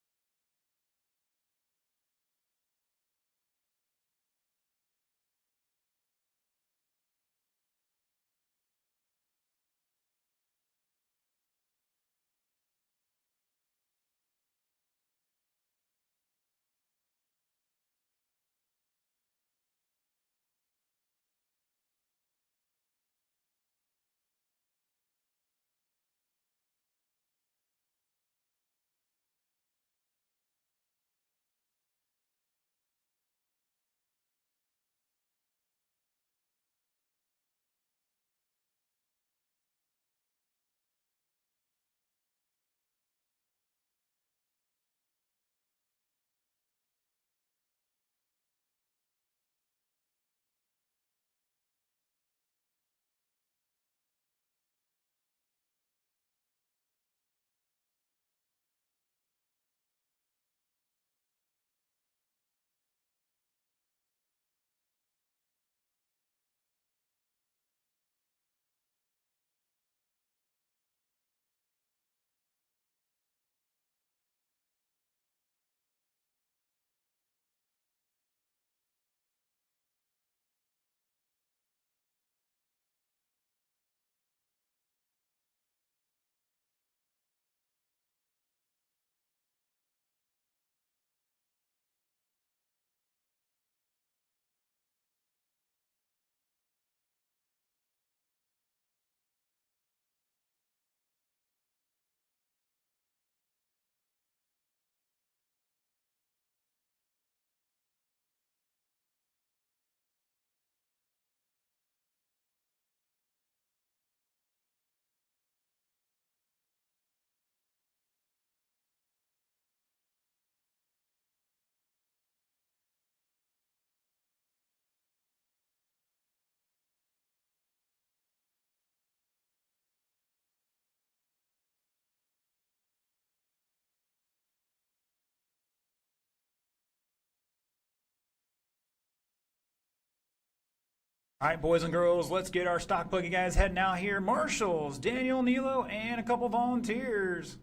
All right, boys and girls, let's get our stock buggy guys heading out here. Marshals, Daniel, Nilo, and a couple volunteers.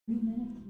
3 minutes left.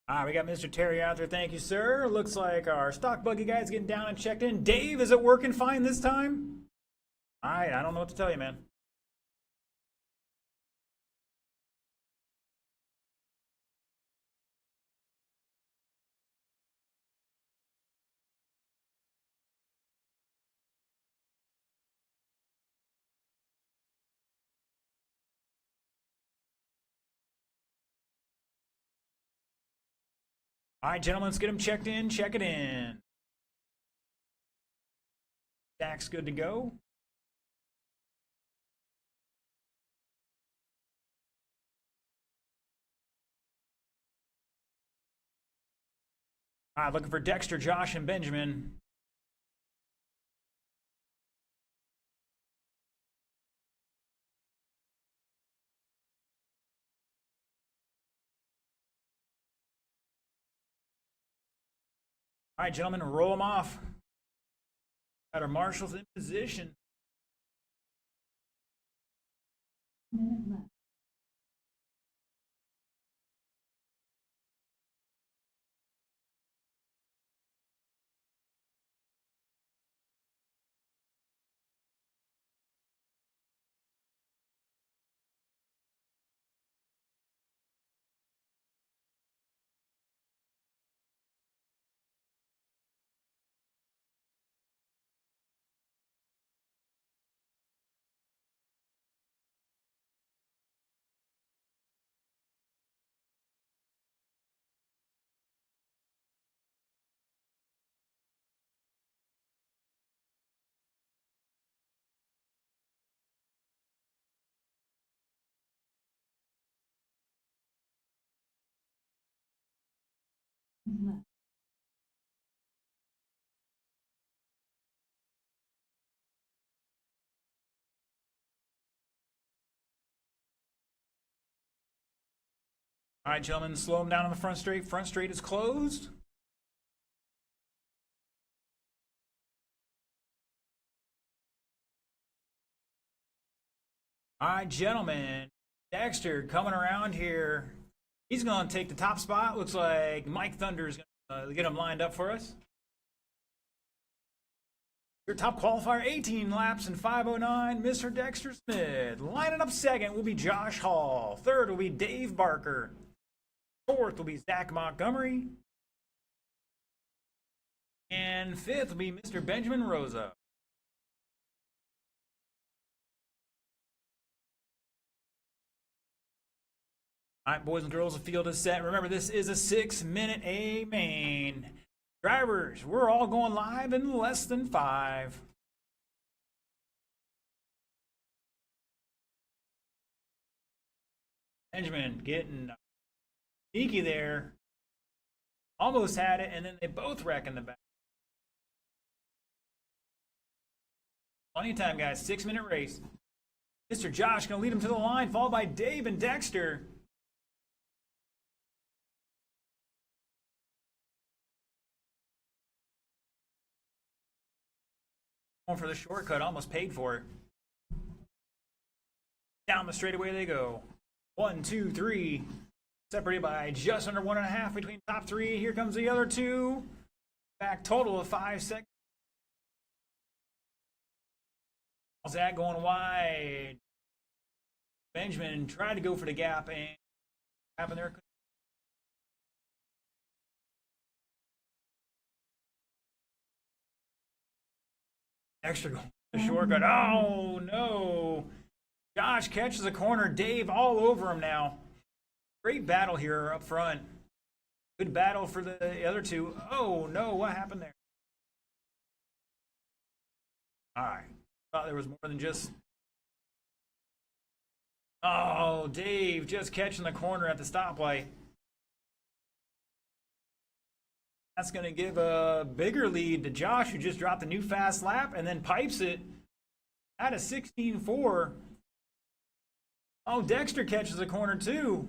All right, we got Mr. Terry out there. Thank you, sir. Looks like our stock buggy guy's getting down and checked in. Dave, is it working fine this time? All right, I don't know what to tell you, man. All right, gentlemen, let's get him checked in. Check it in. Jack's good to go. All right, looking for Dexter, Josh, and Benjamin. All right, gentlemen, roll them off. Got our marshals in position. Minute left. Left. All right, gentlemen, slow them down on the front straight. Front straight is closed. All right, gentlemen. Dexter coming around here. He's going to take the top spot. Looks like Mike Thunder is going to get him lined up for us. Your top qualifier, 18 laps and 5:09, Mr. Dexter Smith. Lining up second will be Josh Hall. Third will be Dave Barker. Fourth will be Zach Montgomery. And fifth will be Mr. Benjamin Rosa. All right, boys and girls, the field is set. Remember, this is a 6-minute A main. Drivers, we're all going live in less than 5. Benjamin getting sneaky there. Almost had it, and then they both wreck in the back. Plenty of time, guys. 6-minute race. Mr. Josh going to lead him to the line, followed by Dave and Dexter. Going for the shortcut, almost paid for it. Down the straightaway they go. 1, 2, 3. Separated by just under 1.5 between top 3. Here comes the other 2. Back total of 5 seconds. How's that going wide? Benjamin tried to go for the gap and happened there. Extra going the shortcut. Oh no! Josh catches a corner. Dave all over him now. Great battle here up front. Good battle for the other 2. Oh no! What happened there? All right. Thought there was more than just. Oh, Dave just catching the corner at the stoplight. That's going to give a bigger lead to Josh, who just dropped a new fast lap and then pipes it at a 16.4. Oh, Dexter catches a corner too.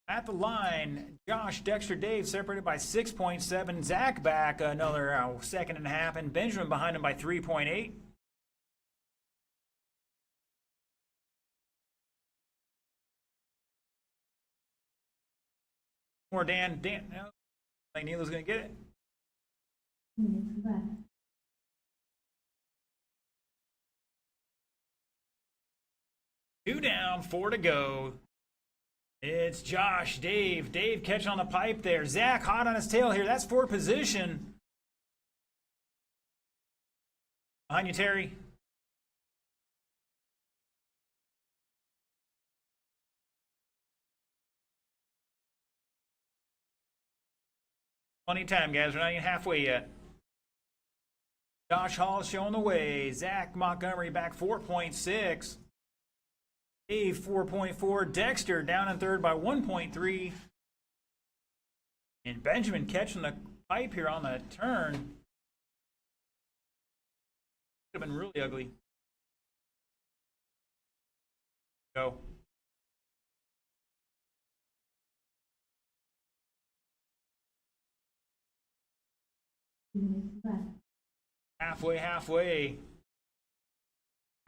At the line, Josh, Dexter, Dave separated by 6.7. Zach back another second and a half, and Benjamin behind him by 3.8. More Dan. No. I think Neela's going to get it. Minutes left. Two down, 4 to go. It's Josh, Dave. Dave catching on the pipe there. Zach hot on his tail here. That's 4th position. Behind you, Terry. Plenty of time, guys. We're not even halfway yet. Josh Hall showing the way. Zach Montgomery back 4.6. Dave 4.4. Dexter down in third by 1.3. And Benjamin catching the pipe here on the turn. Could have been really ugly. Go. Minutes left. Halfway.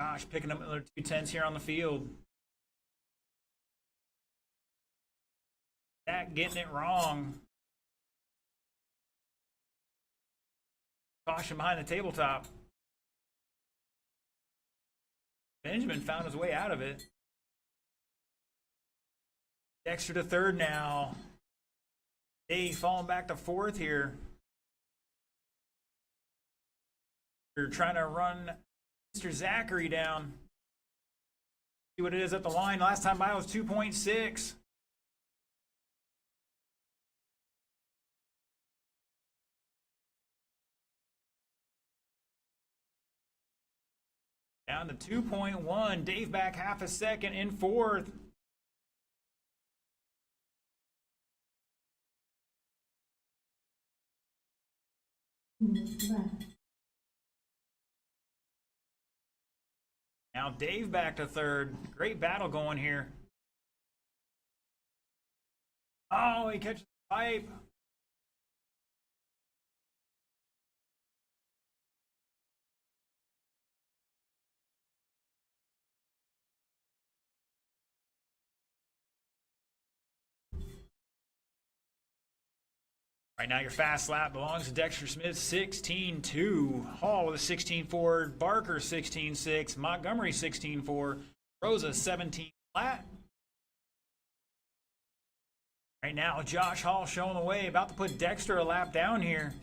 Gosh, picking up another 2 tenths here on the field. Zach getting it wrong. Caution behind the tabletop. Benjamin found his way out of it. Dexter to third now. Dave falling back to fourth here. They're trying to run Mr. Zachary down. See what it is at the line. Last time by was 2.6. Down to 2.1. Dave back half a second in fourth. Minutes left. Now Dave back to third. Great battle going here. Oh, he catches the pipe. Right now, your fast lap belongs to Dexter Smith, 16.2. Hall with a 16.4. Barker, 16.6. Montgomery, 16.4. Rosa, 17 flat. Right now, Josh Hall showing the way. About to put Dexter a lap down here.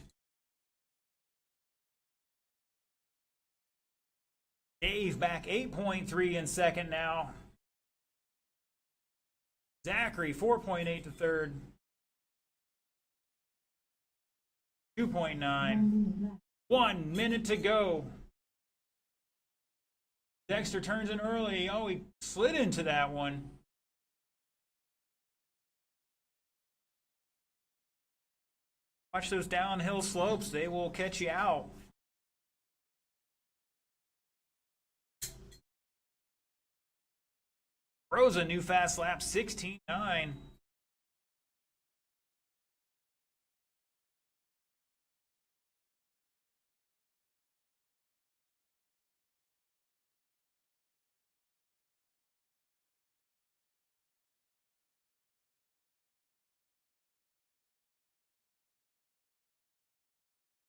Dave back 8.3 in second now. Zachary, 4.8 to third. 2.9. 1 minute left. 1 minute to go. Dexter turns in early. Oh, he slid into that one. Watch those downhill slopes. They will catch you out. Rosa, new fast lap, 16.9.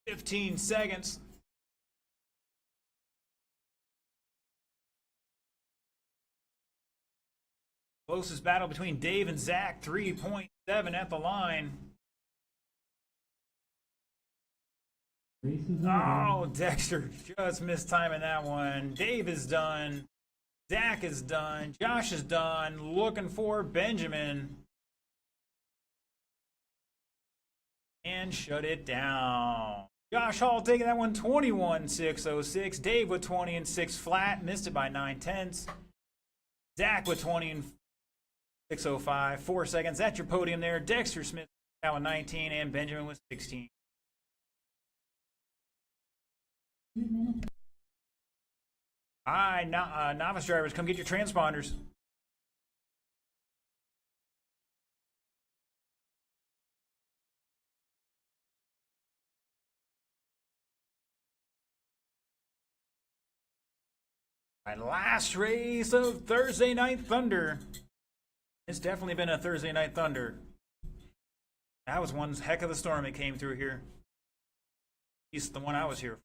Fifteen seconds. Closest battle between Dave and Zach, 3.7 at the line. Race is over. Oh, Dexter just missed timing that one. Dave is done. Zach is done. Josh is done. Looking for Benjamin. And shut it down. Josh Hall taking that one 21.606. Dave with 20 and 6 flat. Missed it by 9 tenths. Zach with 20 and 605. 4 seconds. That's your podium there. Dexter Smith now with 19 and Benjamin with 16. 3 minutes. All right, novice drivers, come get your transponders. All right, last race of Thursday Night Thunder. It's definitely been a Thursday Night Thunder. That was one heck of a storm that came through here. At least the one I was here for.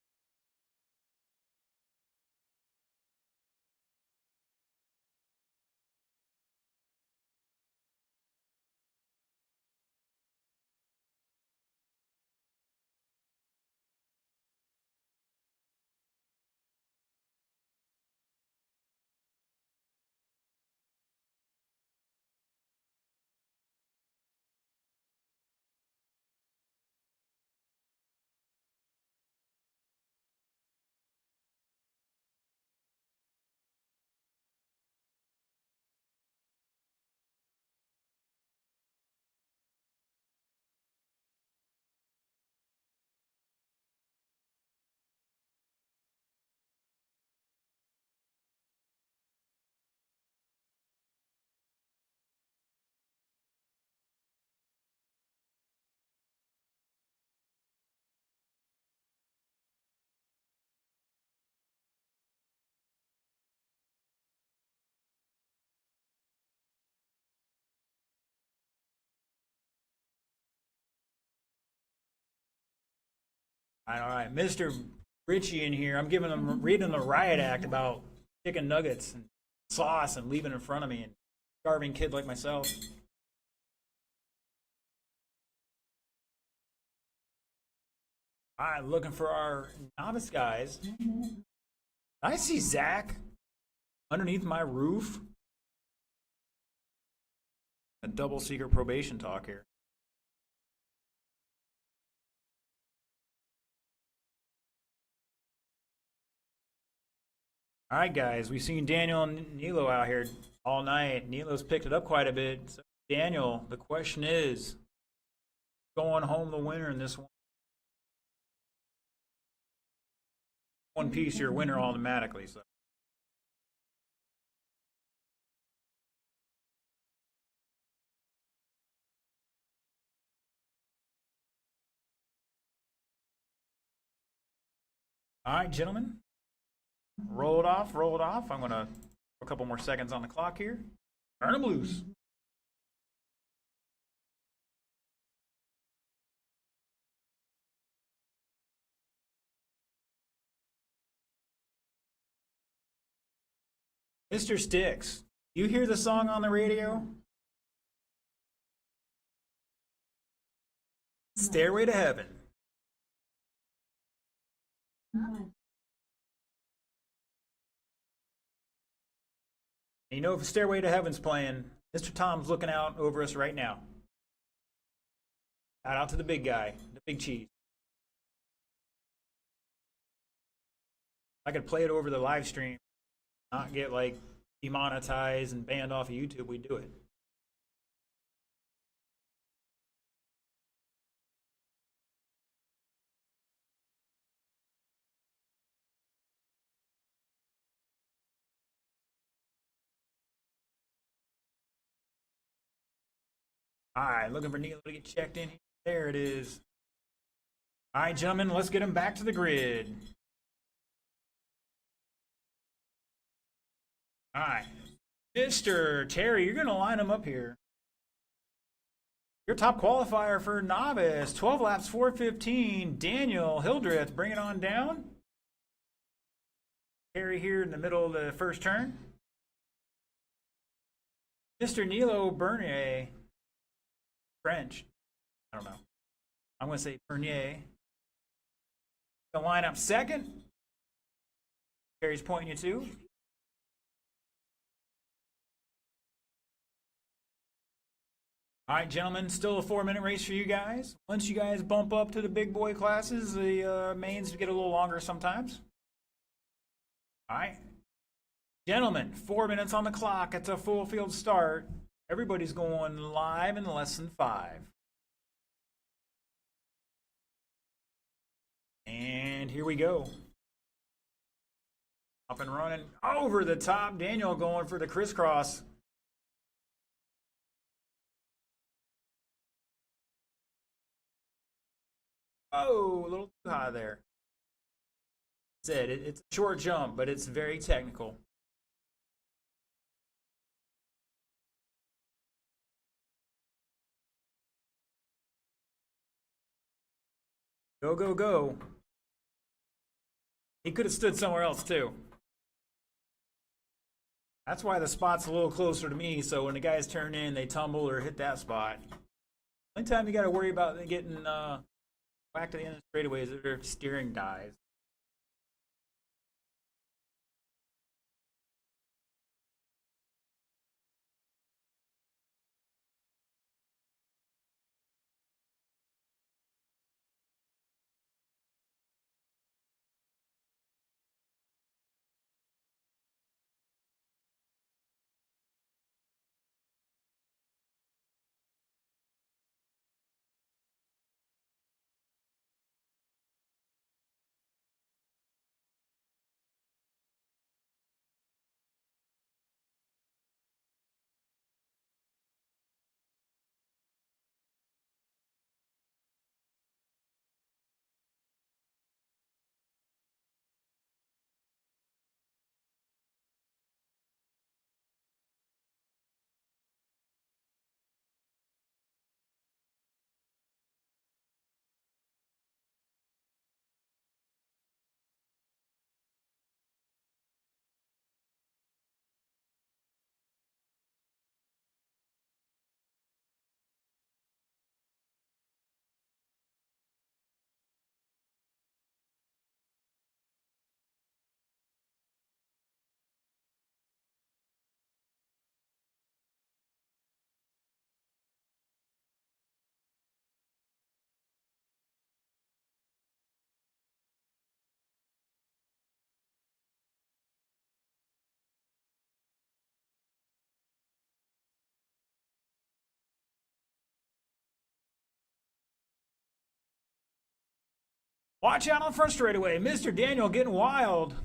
All right. Mr. Richie in here. I'm giving him reading the riot act about chicken nuggets and sauce and leaving in front of me and starving kid like myself. All right, looking for our novice guys. I see Zach underneath my roof. A double secret probation talk here. All right, guys, we've seen Daniel and Nilo out here all night. Nilo's picked it up quite a bit. So Daniel, the question is, going home the winner in this one? One piece, you're a winner automatically. So. All right, gentlemen. Roll it off, roll it off. I'm going to a couple more seconds on the clock here. Turn them loose. Mr. Sticks, you hear the song on the radio? Stairway to Heaven. You know, if Stairway to Heaven's playing, Mr. Tom's looking out over us right now. Shout out to the big guy, the big cheese. I could play it over the live stream, not get like demonetized and banned off of YouTube, we do it. All right, looking for Neil to get checked in here. There it is. All right, gentlemen, let's get him back to the grid. All right, Mr. Terry, you're going to line him up here. Your top qualifier for novice, 12 laps, 4:15. Daniel Hildreth, bring it on down. Terry here in the middle of the first turn. Mr. Nilo Bernier. French. I don't know. I'm going to say Bernier. The line up second. Terry's pointing you to. All right, gentlemen, still a 4-minute race for you guys. Once you guys bump up to the big boy classes, the mains get a little longer sometimes. All right. Gentlemen, 4 minutes on the clock. It's a full field start. Everybody's going live in less than 5. And here we go. Up and running over the top. Daniel going for the crisscross. Oh, a little too high there. That's it. It's a short jump, but it's very technical. Go, go, go. He could have stood somewhere else, too. That's why the spot's a little closer to me, so when the guys turn in, they tumble or hit that spot. Only time you got to worry about getting whacked to the end of the straightaway is if their steering dies. Watch out on the front straightaway. Mr. Daniel getting wild.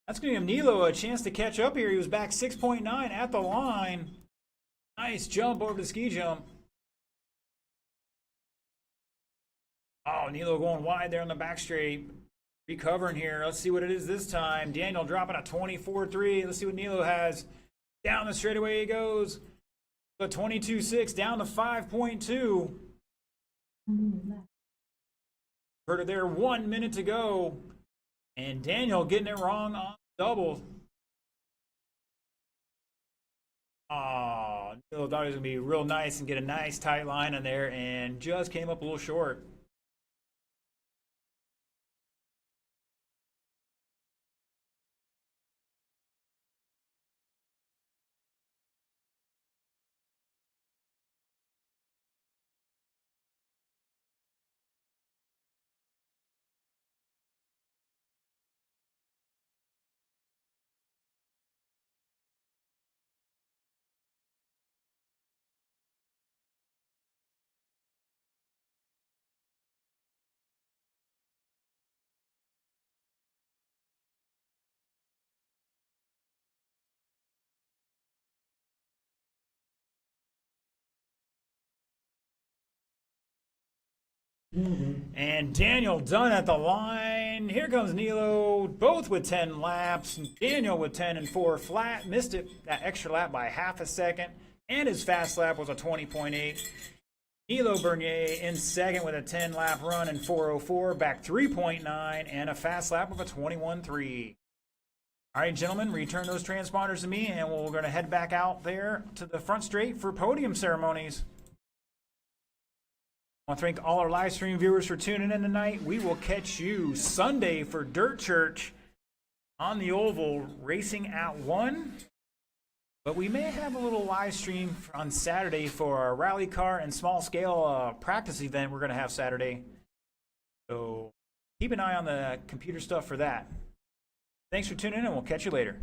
That's going to give Nilo a chance to catch up here. He was back 6.9 at the line. Nice jump over the ski jump. Oh, Nilo going wide there on the back straight. Recovering here. Let's see what it is this time. Daniel dropping a 24.3. Let's see what Nilo has. Down the straightaway he goes. A 22.6 down to 5.2. 1 minute left. Heard it there, 1 minute to go. And Daniel getting it wrong on double. Oh, Nilo thought he was going to be real nice and get a nice tight line in there and just came up a little short. And Daniel done at the line. Here comes Nilo, both with 10 laps. Daniel with 10 and 4 flat. Missed it, that extra lap by half a second. And his fast lap was a 20.8. Nilo Bernier in second with a 10 lap run in 4:04. Back 3.9 and a fast lap of a 21.3. All right, gentlemen, return those transponders to me and we're going to head back out there to the front straight for podium ceremonies. I want to thank all our live stream viewers for tuning in tonight. We will catch you Sunday for Dirt Church on the Oval, racing at 1. But we may have a little live stream on Saturday for our rally car and small scale practice event we're going to have Saturday. So keep an eye on the computer stuff for that. Thanks for tuning in and we'll catch you later.